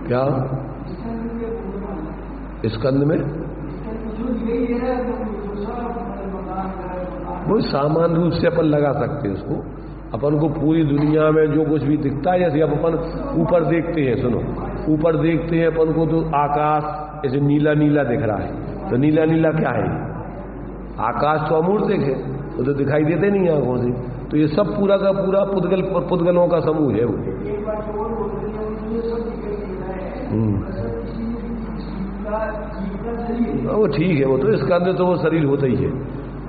क्या स्कंद में वो सामान्य रूप से अपन लगा सकते हैं उसको। अपन को पूरी दुनिया में जो कुछ भी दिखता है, जैसे अब अपन ऊपर देखते हैं, सुनो ऊपर देखते हैं अपन को तो आकाश ऐसे नीला नीला दिख रहा है, तो नीला नीला क्या है? आकाश तो अमूर्त है, वो तो दिखाई देते नहीं आंखों से। तो ये सब पूरा का पूरा पुद्गलों का समूह है वो। वो ठीक है, वो तो इसका अंदर तो वो शरीर होता ही है,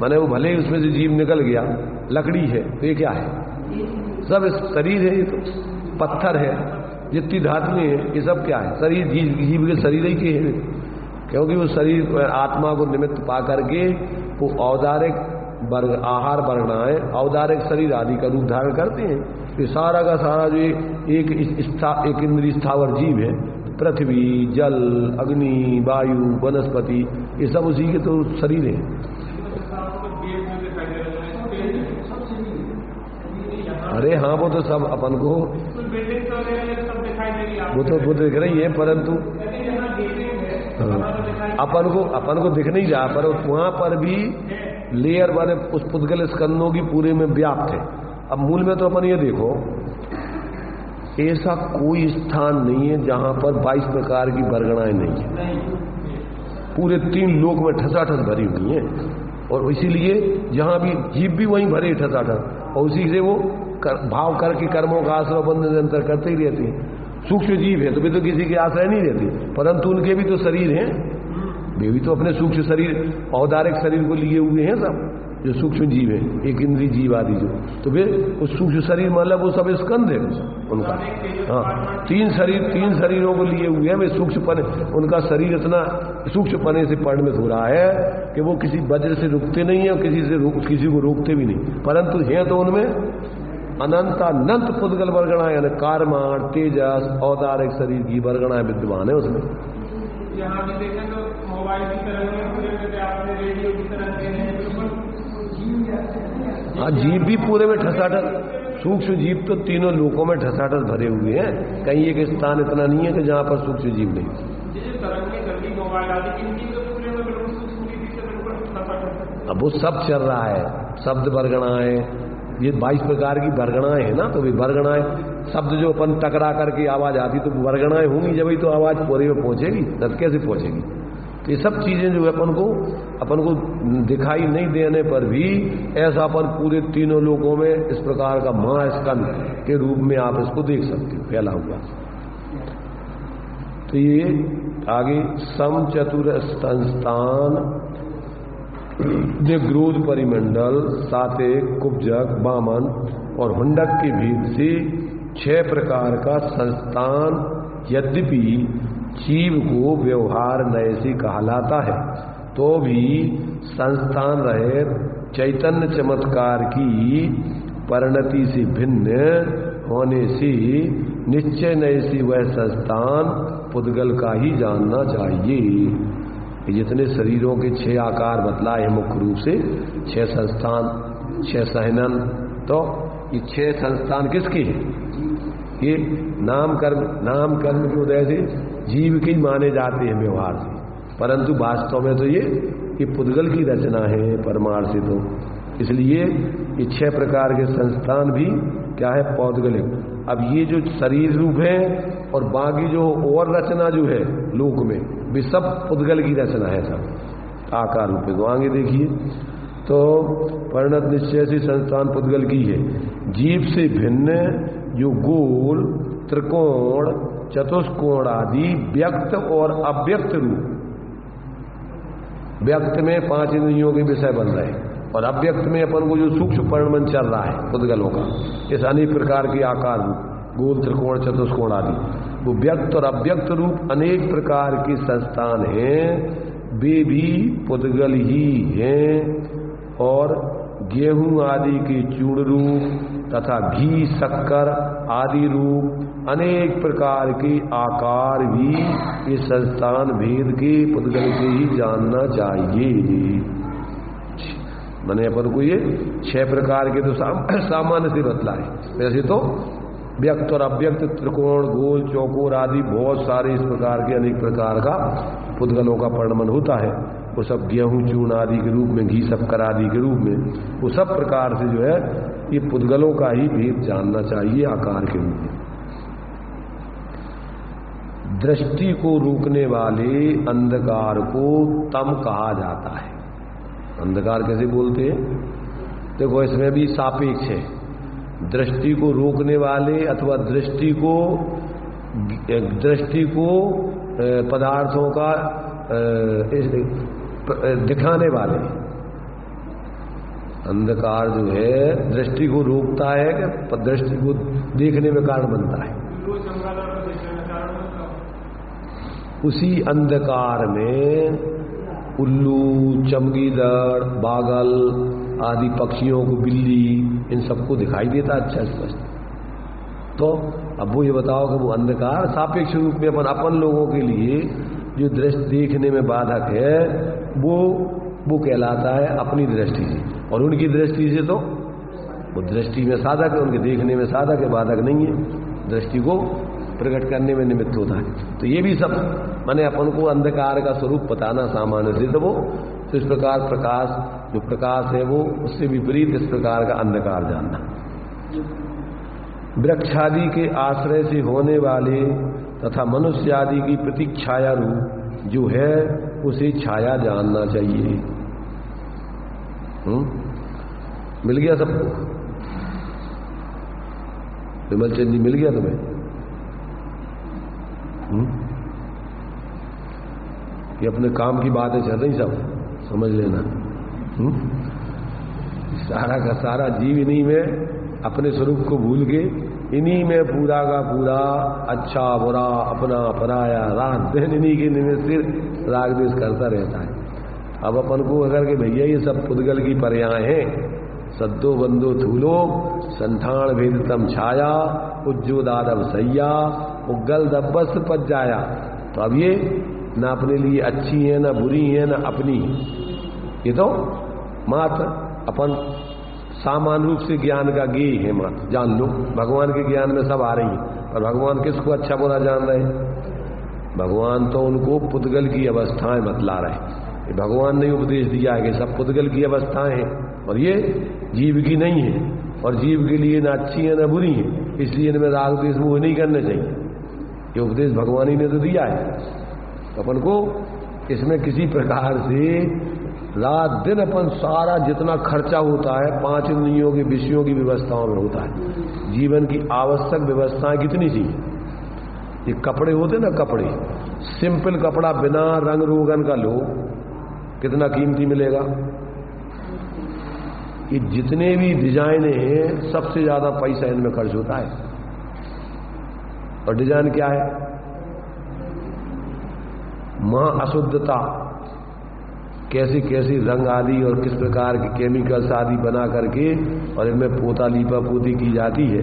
माने वो भले ही उसमें से जीव निकल गया, लकड़ी है तो ये क्या है? सब इस शरीर है, ये तो पत्थर है, जितनी धातुएं है ये सब क्या है? शरीर, जीव के शरीर ही के है, क्योंकि वो शरीर आत्मा को निमित्त पा करके वो औदारिक आहार वर्णाएं औदारिक शरीर आदि का रूप धारण करते हैं। ये सारा का सारा जो एक इंद्रिय स्थावर जीव है, पृथ्वी, जल, अग्नि, वायु, वनस्पति, ये सब उसी के तो शरीर है। अरे हाँ, वो तो सब अपन को वो दिख रही है, परंतु अपन को दिख नहीं रहा, पर वहां पर भी लेयर वाले उस पुद्गल स्कंदों की पूरे में व्याप्त है। अब मूल में तो अपन ये देखो, ऐसा कोई स्थान नहीं है जहां पर 22 प्रकार की वर्गणाएं नहीं है। पूरे 3 लोक में ठसाठस भरी हुई है, और इसीलिए जहां भी जीव भी वहीं भरे ठसाठस, और उसी से वो भाव करके कर्मों का आश्रय बंध निरंतर करते ही रहते हैं। सूक्ष्म जीव है तो वे तो किसी के आश्रय नहीं रहते, परंतु उनके भी तो शरीर हैं, वे भी तो अपने सूक्ष्म शरीर औदारिक शरीर को लिए हुए हैं सब जो सूक्ष्म जीव है, एक इंद्रिय जीव आदि जो, तो वे उस सूक्ष्म शरीर मतलब वो सब स्कंद है उनका। हाँ, 3 शरीरों को लिए हुए हैं वे सूक्ष्म पने, उनका शरीर इतना सूक्ष्म पने से परिणमित हो रहा है कि वो किसी वज्र से रुकते नहीं है, किसी को रोकते भी नहीं, परंतु हैं तो उनमें अनंत पुद्गल वर्गणाएं, यानी कारमान, तेजस, औदारिक शरीर की वर्गणाएं विद्यमान है उसमें। यहाँ भी देखें तो मोबाइल की तरह रेडियो की तरह हाँ, जीव भी पूरे में ठसाठस, सूक्ष्म जीव तो तीनों लोकों में ठसाठस भरे हुए हैं, कहीं एक स्थान इतना नहीं है कि जहाँ पर सूक्ष्म जीव नहीं। अब वो सब चल रहा है, शब्द वर्गणाएं, ये 22 प्रकार की वर्गणाएं है ना, तो वे वर्गणाएं शब्द जो अपन टकरा करके आवाज आती तो वर्गणाएं होंगी, जब ही तो आवाज पूरे में पहुंचेगी, तब कैसे पहुंचेगी? तो ये सब चीजें जो है अपन को दिखाई नहीं देने पर भी ऐसा अपन पूरे तीनों लोकों में इस प्रकार का महास्कंद के रूप में आप इसको देख सकते हो फैला हुआ। तो ये आगे सम चतुर संस्थान निग्रोध परिमंडल, सातिक, कुब्जक, वामन और हुंडक के भेद से 6 प्रकार का संस्थान यद्यपि जीव को व्यवहार नए से कहलाता है, तो भी संस्थान रहे चैतन्य चमत्कार की परिणति से भिन्न होने से निश्चय नए से वह संस्थान पुद्गल का ही जानना चाहिए। जितने शरीरों के 6 आकार बतलाए हैं मुख्य रूप से 6 संस्थान, 6 सहनन, तो ये 6 संस्थान किसके हैं? ये नाम कर्म के उदय से जीव के माने जाते हैं व्यवहार से, परंतु वास्तव में तो ये पुद्गल की रचना है परमार्थ से। तो इसलिए ये 6 प्रकार के संस्थान भी क्या है? पौद्गलिक। अब ये जो शरीर रूप है और बाकी जो और रचना जो है लोक में, वे सब पुद्गल की रचना है, सब आकार रूप है। तो आगे देखिए, तो परिणत निश्चय से संस्थान पुद्गल की है। जीव से भिन्न जो गोल, त्रिकोण, चतुष्कोण आदि व्यक्त और अव्यक्त रूप, व्यक्त में 5 इंद्रियों के विषय बन रहे और अव्यक्त में अपन को जो सूक्ष्म परिणमन चल रहा है पुद्गलों का, इस अनेक प्रकार के आकार रूप, गोल, त्रिकोण, चतुष्कोण आदि, वो व्यक्त और अव्यक्त रूप अनेक प्रकार के संस्थान हैं, वे भी पुद्गल ही हैं। और गेहूं आदि के चूर्ण रूप तथा घी, शक्कर आदि रूप अनेक प्रकार के आकार भी ये संस्थान भेद के पुद्गल से ही जानना चाहिए। मैंने अपन को ये 6 प्रकार के तो सामान्य से बतलाए, वैसे तो व्यक्त और अव्यक्त, त्रिकोण, गोल, चौकोर आदि बहुत सारे इस प्रकार के अनेक प्रकार का पुद्गलों का परिणमन होता है। वो सब गेहूं चूर्ण आदि के रूप में, घी, शक्कर आदि के रूप में, वो सब प्रकार से जो है ये पुद्गलों का ही भेद जानना चाहिए आकार के रूप में। दृष्टि को रोकने वाले अंधकार को तम कहा जाता है। अंधकार कैसे बोलते हैं? देखो इसमें भी सापेक्ष है। दृष्टि को रोकने वाले अथवा दृष्टि को पदार्थों का दिखाने वाले, अंधकार जो है दृष्टि को रोकता है, दृष्टि को देखने में कारण बनता है। उसी अंधकार में उल्लू, चमगीदड़, बागल आदि पक्षियों को, बिल्ली, इन सबको दिखाई देता अच्छा स्पष्ट। तो अब वो ये बताओ कि वो अंधकार सापेक्ष रूप में अपन लोगों के लिए जो दृष्टि देखने में बाधक है वो कहलाता है अपनी दृष्टि से, और उनकी दृष्टि से तो वो दृष्टि में साधक है, उनके देखने में साधक है, बाधक नहीं है, दृष्टि को प्रकट करने में निमित्त होता है। तो ये भी सब माने अपन को अंधकार का स्वरूप बताना सामान्य से, तो वो तो इस प्रकार प्रकाश, जो प्रकाश है वो उससे विपरीत इस प्रकार का अंधकार जानना। वृक्षादि के आश्रय से होने वाले तथा मनुष्य आदि की प्रतीक छाया रूप जो है उसे छाया जानना चाहिए। मिल गया सबको? विमल चंद जी मिल गया तुम्हें? ये अपने काम की बातें चल रही, सब समझ लेना। सारा का सारा जीव इन्हीं में अपने स्वरूप को भूल के इन्हीं में पूरा का पूरा अच्छा बुरा अपना पराया रात दिन इन्हीं के निमित्त से राग द्वेष करता रहता है। अब अपन को अगर के भैया ये सब पुद्गल की पर्याय हैं, सद्दो बंदो थूलो, संठान भेदतम छाया, उज्जो दादव सैया, उगल दब्बस पच जाया, तो अब ये ना अपने लिए अच्छी है ना बुरी है ना अपनी, ये तो मात्र अपन सामान्य रूप से ज्ञान का गेय है, मात्र जान लो। भगवान के ज्ञान में सब आ रही है, पर भगवान किसको अच्छा बुरा जान रहे? भगवान तो उनको पुद्गल की अवस्थाएं बतला रहे। भगवान ने उपदेश दिया है कि सब पुद्गल की अवस्थाएं हैं और ये जीव की नहीं है, और जीव के लिए ना अच्छी है ना बुरी है, इसलिए इनमें राग द्वेष मोह नहीं करने चाहिए। ये उपदेश भगवान ही ने तो दिया है। तो अपन को इसमें किसी प्रकार से रात दिन अपन सारा जितना खर्चा होता है 5 इंद्रियों के विषयों की व्यवस्थाओं में होता है। जीवन की आवश्यक व्यवस्थाएं कितनी सी, ये कपड़े होते ना, कपड़े सिंपल कपड़ा बिना रंग रोगन का लो, कितना कीमती मिलेगा? ये जितने भी डिजाइन हैं सबसे ज्यादा पैसा इनमें खर्च होता है। और डिजाइन क्या है? महा अशुद्धता, कैसी कैसी रंग आदि और किस प्रकार के केमिकल्स आदि बना करके और इनमें पोता लीपा पोती की जाती है,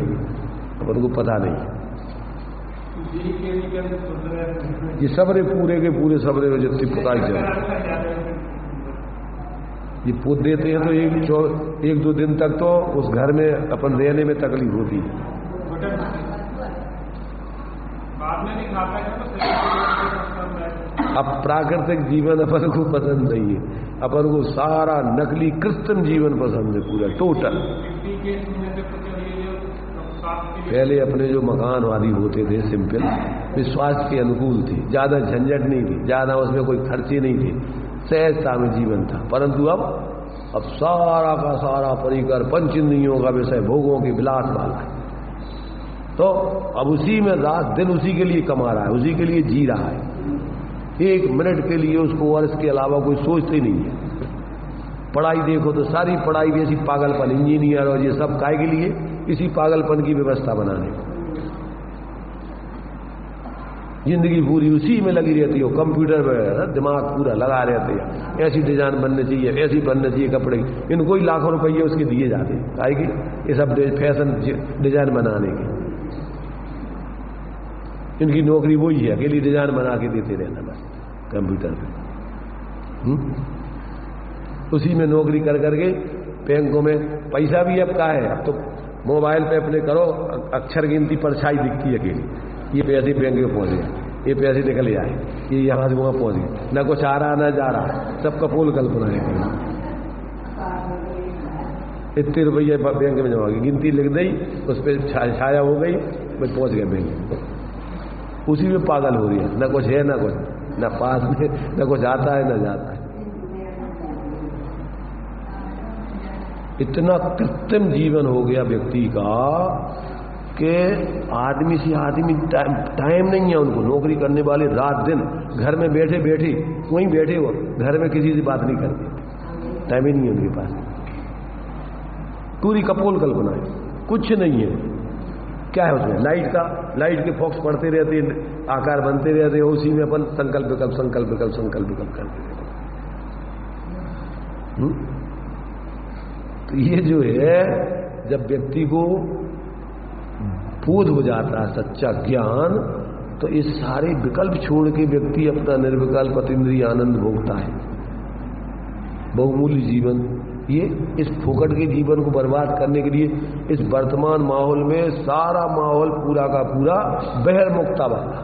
अपन को पता नहीं है। ये सबरे पूरे के पूरे सबरे में जितनी पोताई चल, ये पोत देते हैं तो 1-2 दिन तक तो उस घर में अपन रहने में तकलीफ होती है। अब प्राकृतिक जीवन अपन को पसंद नहीं है, अपन को सारा नकली कृत्रिम जीवन पसंद है, पूरा टोटल। पहले अपने जो मकान आदि होते थे सिंपल, वे स्वास्थ्य के अनुकूल थे, ज्यादा झंझट नहीं थी, ज्यादा उसमें कोई खर्चे नहीं थे, सहजता में जीवन था। परंतु अब सारा का सारा परिकर 5 इंद्रियों का विषय, भोगों की विलास वाला है। तो अब उसी में रात दिन उसी के लिए कमा रहा है, उसी के लिए जी रहा है। एक मिनट के लिए उसको और इसके अलावा कोई सोचते ही नहीं है। पढ़ाई देखो तो सारी पढ़ाई भी ऐसी पागलपन, इंजीनियर और ये सब काय के लिए, इसी पागलपन की व्यवस्था बनाने को। जिंदगी पूरी उसी में लगी रहती हो, कंप्यूटर में दिमाग पूरा लगा रहते हैं, ऐसी डिजाइन बनने चाहिए, ऐसी बनने चाहिए कपड़े, इनको ही लाखों रुपये उसके दिए जाते हैं काहे कि ये सब फैशन डिजाइन बनाने के। इनकी नौकरी वही है, अकेली डिजाइन बना के देते रहना बस कंप्यूटर पे। उसी में नौकरी कर करके बैंकों में पैसा भी अब का है, अब तो मोबाइल पे अपने करो, अक्षर गिनती परछाई दिखती है अकेली, ये पैसे बैंक में पहुंच गए, ये पैसे निकल आए, ये यहां से वहां पहुंच गए, न कुछ आ रहा न जा रहा, सब कपोल कल्पना है। इतने रुपये बैंक में जमा, गिनती लिख दी, उस पर छाया हो गई, बस पहुंच गए बैंक। उसी में पागल हो रही है, न कुछ है न कुछ, न पास में न कुछ आता है न जाता है। इतना कृत्रिम जीवन हो गया व्यक्ति का कि आदमी से आदमी टाइम नहीं है उनको। नौकरी करने वाले रात दिन घर में बैठे बैठे वहीं बैठे हो, घर में किसी से बात नहीं करते, टाइम ही नहीं है उनके पास। पूरी कपोल कल्पना है, कुछ नहीं है। क्या है उसमें? लाइट के फॉक्स पड़ते रहते, आकार बनते रहते, उसी में अपन संकल्प विकल्प करते रहते। तो ये जो है, जब व्यक्ति को बोध हो जाता है सच्चा ज्ञान, तो इस सारे विकल्प छोड़ के व्यक्ति अपना निर्विकल्प अतीन्द्रिय आनंद भोगता है। बहुमूल्य जीवन, ये इस फोकट के जीवन को बर्बाद करने के लिए इस वर्तमान माहौल में सारा माहौल पूरा का पूरा बहिर्मुखता वाला,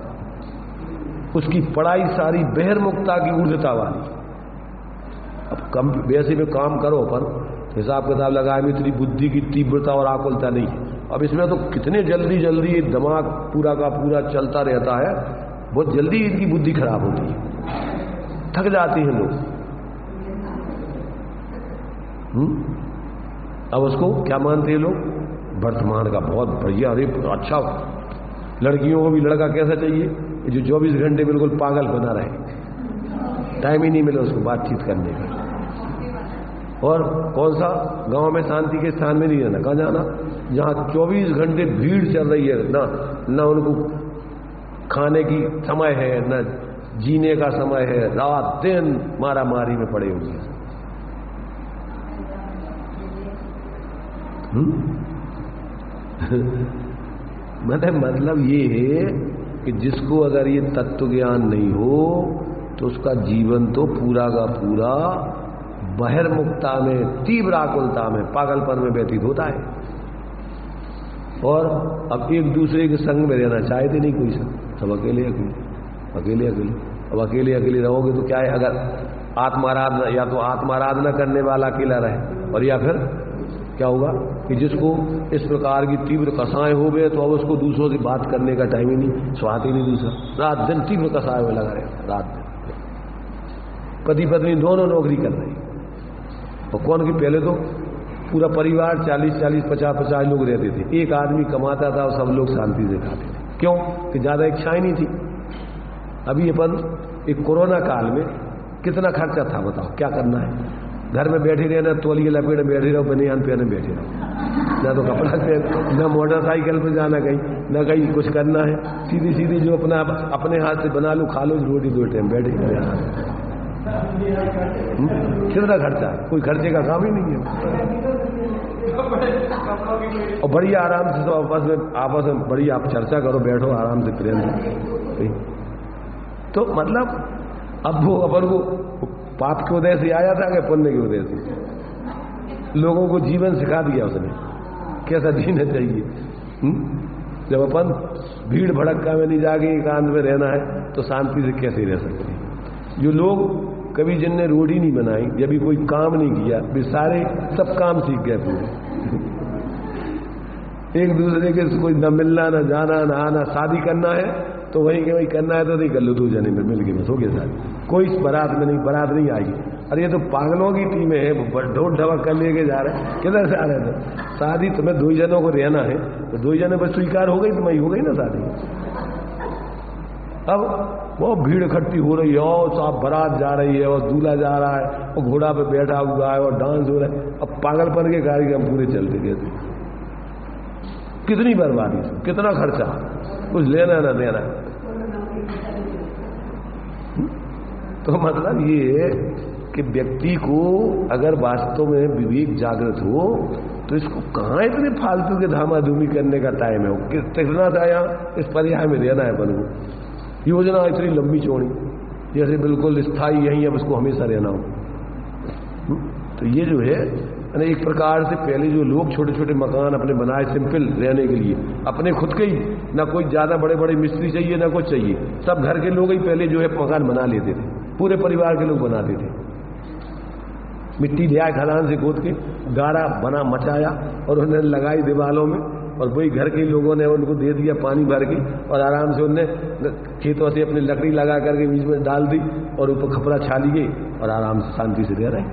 उसकी पढ़ाई सारी बहिर्मुखता की ऊर्धता वाली। अब वैसे में काम करो पर हिसाब किताब लगाए में इतनी बुद्धि की तीव्रता और आकुलता नहीं है। अब इसमें तो कितने जल्दी दिमाग पूरा का पूरा चलता रहता है, बहुत जल्दी इनकी बुद्धि खराब होती है, थक जाते हैं लोग। अब उसको क्या मानते हैं लोग? वर्तमान का बहुत बढ़िया, अरे अच्छा, लड़कियों को भी लड़का कैसा चाहिए जो 24 घंटे बिल्कुल पागल बना रहे, टाइम ही नहीं मिले उसको बातचीत करने का। और कौन सा गांव में शांति के स्थान में नहीं रहना, कहाँ जाना जहां 24 घंटे भीड़ चल रही है, ना उनको खाने की समय है, न जीने का समय है, रात दिन मारा मारी में पड़े हुए हैं। मतलब ये है कि जिसको अगर ये तत्व ज्ञान नहीं हो तो उसका जीवन तो पूरा का पूरा बहिर्मुखता में, तीव्र आकुलता में, पागलपन में व्यतीत होता है। और अब एक दूसरे के संग में रहना चाहते नहीं कोई संग, सब अकेले अकेले। अब अकेले रहोगे तो क्या है? अगर आत्माराधना, या तो आत्माराधना करने वाला अकेला रहे, और या फिर क्या होगा कि जिसको इस प्रकार की तीव्र कसाएं हो गए तो अब उसको दूसरों से बात करने का टाइम ही नहीं, स्वाद ही नहीं दूसरा, रात दिन तीव्र कसाए में लगा रहे, रात दिन। पति पत्नी दोनों नौकरी कर रही, और कौन की पहले तो पूरा परिवार 40-40, 50-50 लोग रहते थे, एक आदमी कमाता था और सब लोग शांति से खाते थे। क्यों? कि ज्यादा इच्छाएं नहीं थी। अभी अपन एक कोरोना काल में कितना खर्चा था बताओ, क्या करना है? घर में बैठे रहना, तौलिए लपेटे बैठे रहो, बनियान पहने बैठे रहो, ना तो कपड़ा पहन, ना मोटरसाइकिल पे जाना कहीं, ना कहीं कुछ करना है, सीधी जो अपने हाथ से बना लो, खा लो, रोटी 2 टाइम बैठे रहे। कितना खर्चा है? कोई खर्चे का काम ही नहीं है। और बढ़िया आराम से सब आपस में बढ़िया आप चर्चा करो, बैठो आराम से, प्रेम से। तो मतलब अब वो अपन को पाप के उदय से आया था कि पुण्य के उदय से? लोगों को जीवन सिखा दिया उसने, कैसा जीना चाहिए। जब अपन भीड़ भड़क्का में नहीं जाके एकांत में रहना है तो शांति से कैसे रह सकते हैं? जो लोग कभी जिनने रोटी नहीं बनाई, जब भी कोई काम नहीं किया, वे सारे सब काम सीख गए पूरे। एक दूसरे के कोई न मिलना, न जाना, न आना। शादी करना है तो वहीं के वहीं करना है तो नहीं कर लो, 2 जने में मिल के बस हो गया शादी। कोई बारात में नहीं, बारात नहीं आएगी, अरे ये तो पागलों की टीम है, ढोल ढवक कर लेके जा रहे हैं, किधर से आ रहे थे? शादी तुम्हें 2 जनों को रहना है तो 2 जने बस स्वीकार हो गई, तुम्हारी हो गई ना शादी। अब वो भीड़ इकट्ठी हो रही है और साहब बारात जा रही है और दूल्हा जा रहा है और घोड़ा पे बैठा हुआ है और डांस हो रहा है। अब पागलपन के कार्यक्रम पूरे चलते गए थे। कितनी बर्बादी, कितना खर्चा, कुछ लेना ना देना। तो मतलब ये कि व्यक्ति को अगर वास्तव में विवेक जागृत हो तो इसको कहाँ इतने फालतू के धामाधूमी करने का टाइम है। कितना था यहाँ इस पर्याय में रहना है अपन को। योजना इतनी लंबी चौड़ी, जैसे बिल्कुल स्थायी यहीं अब इसको हमेशा रहना हो। तो ये जो है एक प्रकार से पहले जो लोग छोटे छोटे मकान अपने बनाए सिंपल रहने के लिए, अपने खुद के ही, ना कोई ज्यादा बड़े बड़े मिस्त्री चाहिए ना कुछ चाहिए, सब घर के लोग ही पहले जो है मकान बना लेते थे, पूरे परिवार के लोग बनाते थे। मिट्टी ले आए खदान से खोद के, गाड़ा बना मचाया और उन्हें लगाई दीवालों में, और वही घर के लोगों ने उनको दे दिया पानी भर के, और आराम से उनने खेतों से अपनी लकड़ी लगा करके बीच में डाल दी और ऊपर खपरा छाली गई और आराम से शांति से रह रहे।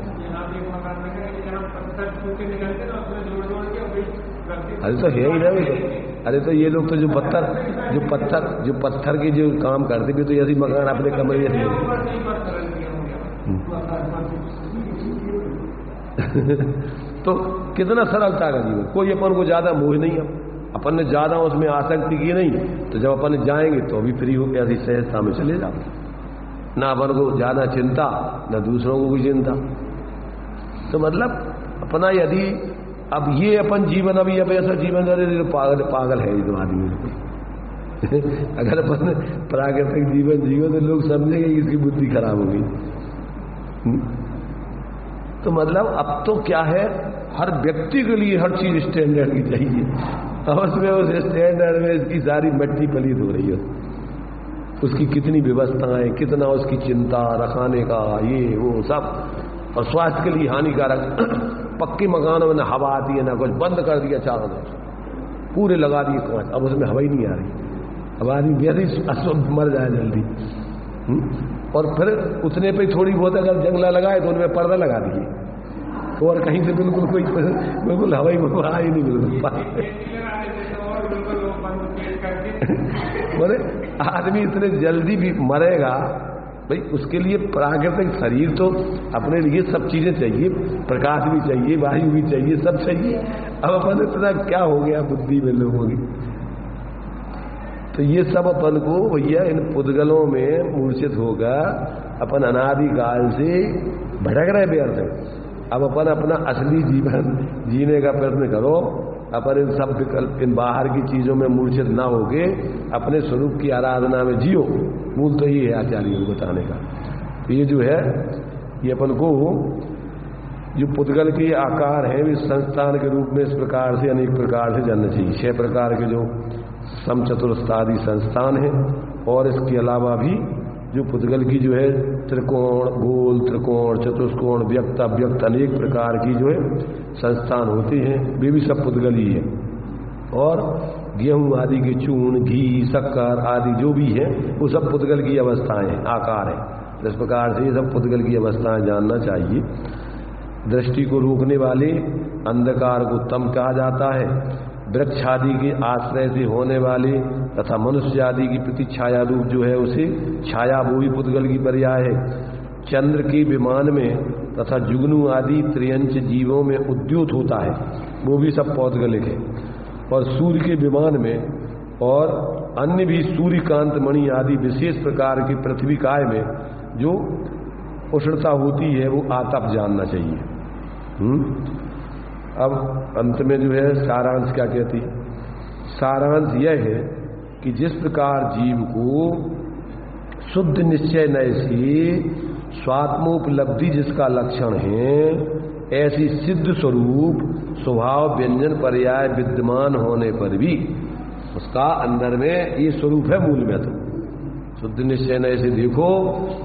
अरे तो है ही ना, अरे तो ये लोग तो जो पत्थर के जो काम करते भी, तो ऐसी मकान अपने कमरे जैसे तो कितना सरलता का जीवन, कोई अपन को ज्यादा मोह नहीं है, अपन ने ज्यादा उसमें आसक्ति की नहीं, तो जब अपन जाएंगे तो अभी फ्री होकर ऐसी सहजता में चले जाओ, ना अपन को ज्यादा चिंता ना दूसरों को भी चिंता। तो मतलब अपना यदि अब ये अपन जीवन अभी अब ऐसा जीवन करे तो पागल है इस आदमी को। अगर अपन प्राकृतिक जीवन जियो तो लोग समझेंगे कि इसकी बुद्धि खराब हो गई। तो मतलब अब तो क्या है, हर व्यक्ति के लिए हर चीज स्टैंडर्ड की चाहिए, और उसमें उस स्टैंडर्ड में इसकी सारी मिट्टी पलीद हो रही है। उसकी कितनी व्यवस्थाएं, कितना उसकी चिंता रखाने का, ये वो सब, और स्वास्थ्य के लिए हानिकारक। पक्के मकानों में ना हवा आती है ना कुछ, बंद कर दिया चारों तरफ, पूरे लगा दिए कांच, अब उसमें हवा ही नहीं आ रही। अब आदमी वैसे ही अस्वस्थ मर जाए जल्दी। और फिर उतने पे थोड़ी बहुत अगर जंगला लगाए तो उनमें पर्दा लगा दिए, और कहीं से बिल्कुल कोई बिल्कुल हवा ही आ ही नहीं बिल्कुल। बोले आदमी इतने जल्दी भी मरेगा भाई, उसके लिए प्राकृतिक शरीर तो अपने लिए सब चीजें चाहिए, प्रकाश भी चाहिए, वायु भी चाहिए, सब चाहिए। अब अपन इतना क्या हो गया बुद्धि में लोगों की। तो ये सब अपन को भैया इन पुद्गलों में मूर्छित होगा, अपन अनादिकाल से भटक रहे व्यर्थ है। अब अपन अपना असली जीवन जीने का प्रयत्न करो, अपन इन सब विकल्प, इन बाहर की चीजों में मूर्छित ना होके अपने स्वरूप की आराधना में जियो। मूल तो ये है आचार्यों को बताने का। तो ये जो है ये अपन को जो पुद्गल के आकार है इस संस्थान के रूप में इस प्रकार से अनेक प्रकार से जानना चाहिए। 6 प्रकार के जो समचतुरस्तादि संस्थान है, और इसके अलावा भी जो पुद्गल की जो है त्रिकोण, गोल, त्रिकोण, चतुष्कोण, व्यक्त, अव्यक्त अनेक प्रकार की जो है संस्थान होती हैं, वे भी सब पुद्गल ही है। और गेहूं आदि के चूर्ण, घी, शक्कर आदि जो भी है वो सब पुद्गल की अवस्थाएं हैं, आकार है। इस प्रकार से ये सब पुद्गल की अवस्थाएं जानना चाहिए। दृष्टि को रोकने वाले अंधकार को तम कहा जाता है। वृक्ष आदि के आश्रय से होने वाले तथा मनुष्य आदि की प्रतिछाया रूप जो है उसे छाया, वो भी पुद्गल की पर्याय है। चंद्र के विमान में तथा जुगनू आदि त्रियंच जीवों में उद्योत होता है, वो भी सब पौद्गलिक है। और सूर्य के विमान में और अन्य भी सूर्यकांत मणि आदि विशेष प्रकार की पृथ्वी काय में जो उष्णता होती है वो आतप जानना चाहिए। अब अंत में जो है सारांश क्या कहती है? सारांश यह है कि जिस प्रकार जीव को शुद्ध निश्चय नय से स्वात्मोपलब्धि जिसका लक्षण है, ऐसी सिद्ध स्वरूप स्वभाव व्यंजन पर्याय विद्यमान होने पर भी उसका अंदर में ये स्वरूप है मूल में। तो शुद्ध निश्चय नय से देखो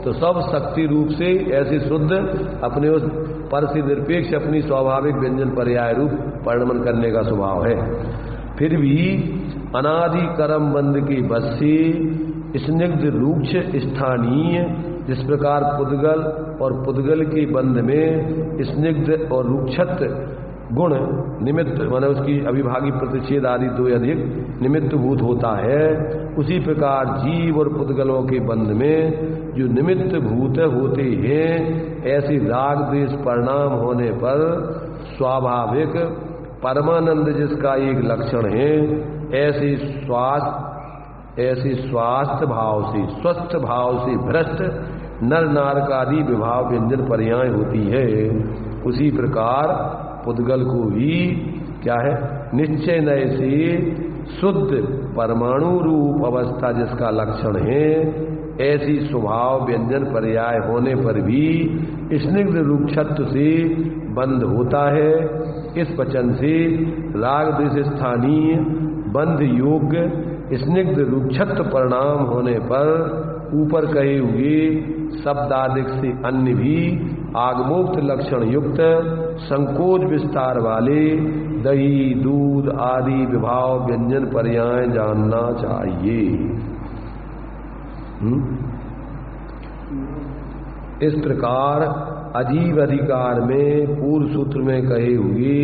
तो सब शक्ति रूप से ऐसे शुद्ध अपने उस पर से निरपेक्ष अपनी स्वाभाविक व्यंजन पर्याय रूप परिणमन करने का स्वभाव है। फिर भी अनादि कर्म बंध के बस से स्निग्ध रूक्ष स्थानीय जिस प्रकार पुद्गल और पुद्गल के बंध में स्निग्ध और रुक्षत गुण निमित्त माने उसकी अविभागी प्रतिच्छेद आदि दो अधिक निमित्त भूत होता है, उसी प्रकार जीव और पुद्गलों के बंध में जो निमित्त भूत होते हैं, ऐसी राग द्वेष परिणाम होने पर स्वाभाविक परमानंद जिसका एक लक्षण है, ऐसे स्वास्थ्य भाव से स्वस्थ भाव से भ्रष्ट नर नारकादि विभाव व्यंजन पर्याय होती है। उसी प्रकार पुद्गल को भी क्या है, निश्चय नय से शुद्ध परमाणु रूप अवस्था जिसका लक्षण है, ऐसी स्वभाव व्यंजन पर्याय होने पर भी स्निग्ध रूक्षत्व से बंध होता है। इस वचन से राग द्वेष स्थानीय बंध योग्य स्निग्ध रूक्षत्व परिणाम होने पर ऊपर कहे हुए शब्दादिक से अन्य भी आगमोक्त लक्षण युक्त संकोच विस्तार वाले दही दूध आदि विभाव व्यंजन पर्याय जानना चाहिए। इस प्रकार अजीव अधिकार में पूर्व सूत्र में कहे हुए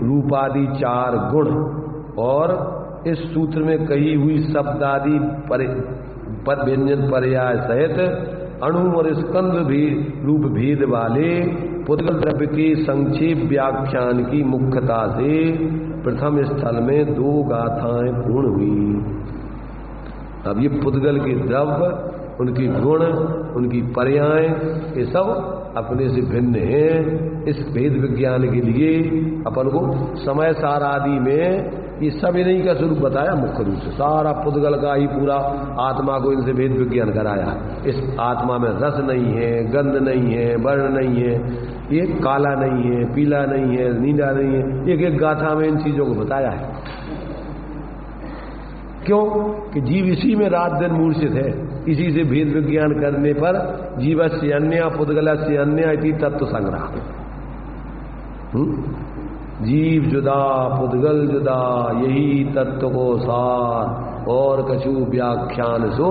रूपादि 4 गुण और इस सूत्र में कही हुई शब्दादि व्यंजन पर्याय सहित अणु और स्कंद भी रूप भेद वाले पुद्गल द्रव्य के संक्षेप व्याख्यान की मुख्यता से प्रथम स्थल में 2 गाथाएं पूर्ण हुई। अब ये पुद्गल के द्रव्य, उनकी गुण, उनकी पर्याय, ये सब अपने से भिन्न हैं। इस भेद विज्ञान के लिए अपन को समय सार आदि में ये सब इन्हीं का स्वरूप बताया। मुख्य रूप से सारा पुद्गल का ही पूरा आत्मा को इनसे भेद विज्ञान कराया। इस आत्मा में रस नहीं है, गंध नहीं है, वर्ण नहीं है, ये काला नहीं है, पीला नहीं है, नीला नहीं है, एक एक गाथा में इन चीजों को बताया है। क्यों कि जीव इसी में रात दिन मूर्छित है। इसी से भेद विज्ञान करने पर जीवस्य अन्य पुद्गलस्य अन्य इति तत्व संग्रह। जीव जुदा पुद्गल जुदा, यही तत्व को सार, और कछु व्याख्यान सो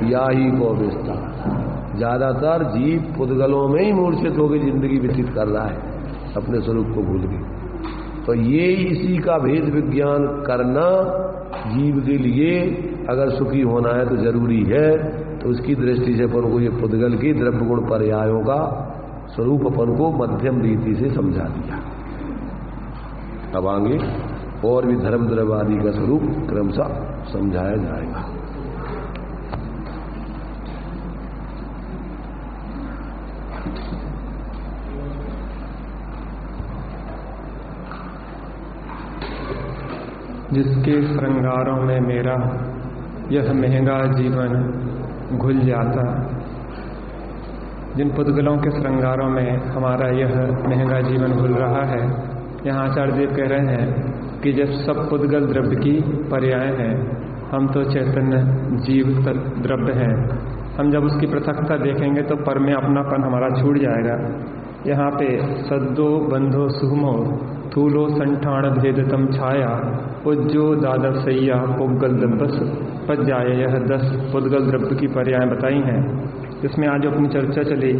याही को विस्तार। ज्यादातर जीव पुद्गलों में ही मूर्छित होकर जिंदगी व्यतीत कर रहा है, अपने स्वरूप को भूल गई। तो ये इसी का भेद विज्ञान करना जीव के लिए अगर सुखी होना है तो जरूरी है। तो उसकी दृष्टि से अपन को ये पुद्गल की द्रव्य गुण पर्यायों का स्वरूप अपन को मध्यम रीति से समझा दिया। अब आगे और भी धर्म द्रव्य आदि का स्वरूप क्रमशः समझाया जाएगा। जिसके श्रृंगारों में मेरा यह महंगा जीवन घुल जाता। जिन पुद्गलों के श्रृंगारों में हमारा यह महंगा जीवन घुल रहा है, यहाँ आचार्य देव कह रहे हैं कि जब सब पुद्गल द्रव्य की पर्याय हैं, हम तो चैतन्य जीव द्रव्य हैं। हम जब उसकी पृथकता देखेंगे तो पर में अपनापन हमारा छूट जाएगा। यहाँ पे सद्दो बंधो सुहमो थूलो संठान भेदतम छाया उज्जो दादव सैया पुद्गल द्रव्य पच जाए। यह 10 पुद्गल द्रव्य की पर्याय बताई हैं, जिसमें आज अपनी चर्चा चली।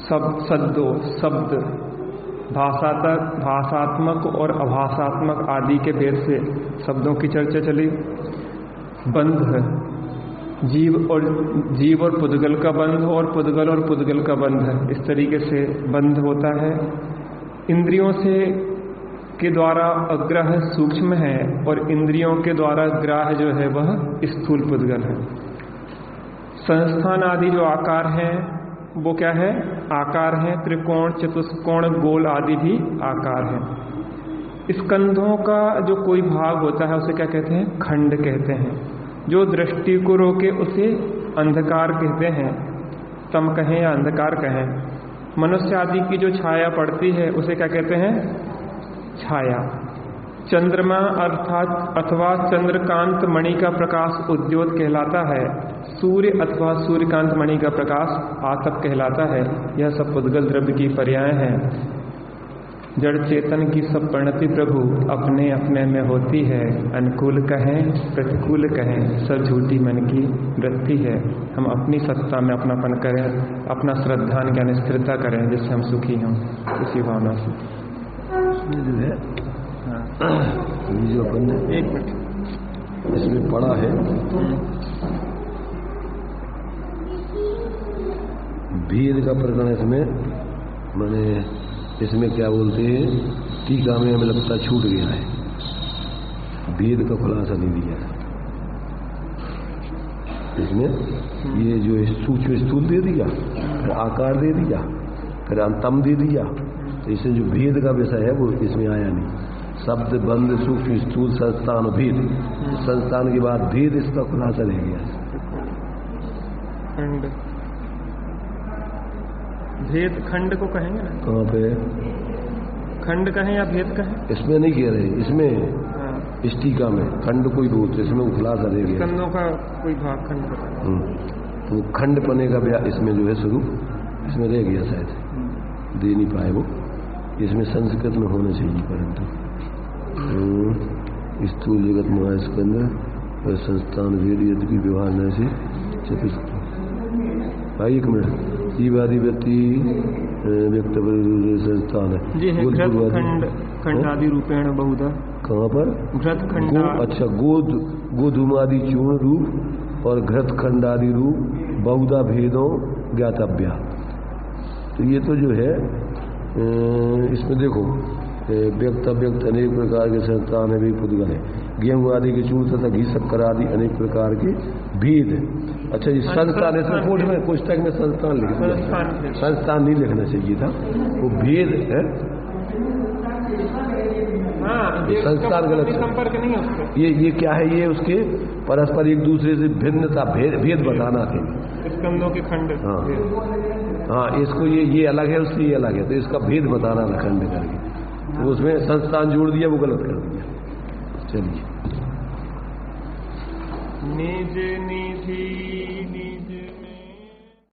सब सद्दो शब्द भाषात्मक और अभाषात्मक आदि के भेद से शब्दों की चर्चा चली। बंध जीव और पुद्गल का बंध और पुद्गल और पुद्गल का बंध है, इस तरीके से बंध होता है। इंद्रियों से के द्वारा अग्राह्य सूक्ष्म है और इंद्रियों के द्वारा ग्राह्य जो है वह स्थूल पुद्गल है। संस्थान आदि जो आकार हैं वो क्या है? आकार है। त्रिकोण, चतुष्कोण, गोल आदि भी आकार है। स्कंधों का जो कोई भाग होता है उसे क्या कहते हैं? खंड कहते हैं। जो दृष्टि को रोके उसे अंधकार कहते हैं, तम कहें या अंधकार कहें। मनुष्य आदि की जो छाया पड़ती है उसे क्या कहते हैं? छाया। चंद्रमा अर्थात अथवा चंद्रकांत मणि का प्रकाश उद्योत कहलाता है। सूर्य अथवा सूर्यकांत मणि का प्रकाश आतप कहलाता है। यह सब पुद्गल द्रव्य की पर्याय हैं। जड़ चेतन की सब परिणति प्रभु अपने अपने में होती है। अनुकूल कहें प्रतिकूल कहें सब झूठी मन की वृत्ति है। हम अपनी सत्ता में अपनापन करें, अपना श्रद्धान ज्ञान स्थिरता करें, जिससे हम सुखी हों, इसी भावना से। जो है जो अपन ने एक मिनट इसमें पढ़ा है, भेद का प्रकरण इसमें मैंने इसमें क्या बोलते हैं, टीका में हमें लगता छूट गया है, भेद का खुलासा नहीं दिया है इसमें। ये जो सूक्ष्म स्थूल दे दिया, फिर आकार दे दिया, फिर अंतम दे दिया, तो इसमें जो भेद का विषय है वो इसमें आया नहीं। शब्द बंद सूक्ष्म स्थूल संस्थान भेद, संस्थान के बाद भेद, इसका खुलासा रह गया। खंड, भेद खंड को कहेंगे ना? कहाँ पे खंड कहें या भेद कहें? इसमें नहीं कह रहे, इसमें इस टीका में खंड कोई बोलते, इसमें वो खुलासा रह गया, स्कंदों का कोई भाग खंड का। तो खंड पने का ब्याह इसमें जो है स्वरूप इसमें रह गया, शायद दे नहीं पाए वो, इसमें संस्कृत में होना चाहिए। परंतु स्थूल जगत महास्कंद और संस्थान भेद यदि व्यवहार न से चतुर्थ। भाई एक मिनट, जीवादि व्यक्ति व्यक्त संस्थान है खंडादि रूपेण बहुधा। कहाँ पर? घृत खंड। अच्छा, गोधूमादि चूर्ण रूप और घृत खंडादि रूप बहुधा भेदों ज्ञातव्या। तो ये तो जो है इसमें देखो, व्यक्त अव्यक्त अनेक प्रकार के संस्थान है, भी पुद्गल है, गेहूं आदि के चूर्ण तथा घी शक्कर आदि अनेक प्रकार के भेद। अच्छा जी, संस्थान इसमें कोट में पुस्तक में संस्थान लिख दिया, संस्थान नहीं लिखना चाहिए था, वो भेद है। संस्थान गलत संपर्क नहीं है उसके। ये क्या है, ये उसके परस्पर एक दूसरे से भिन्नता भेद बताना थे स्कंदों के खंड। हाँ, इसको ये अलग है, उससे ये अलग है, तो इसका भेद बताना था खंड करके, तो उसमें संस्थान जोड़ दिया, वो गलत कर दिया। चलिए, निज निधि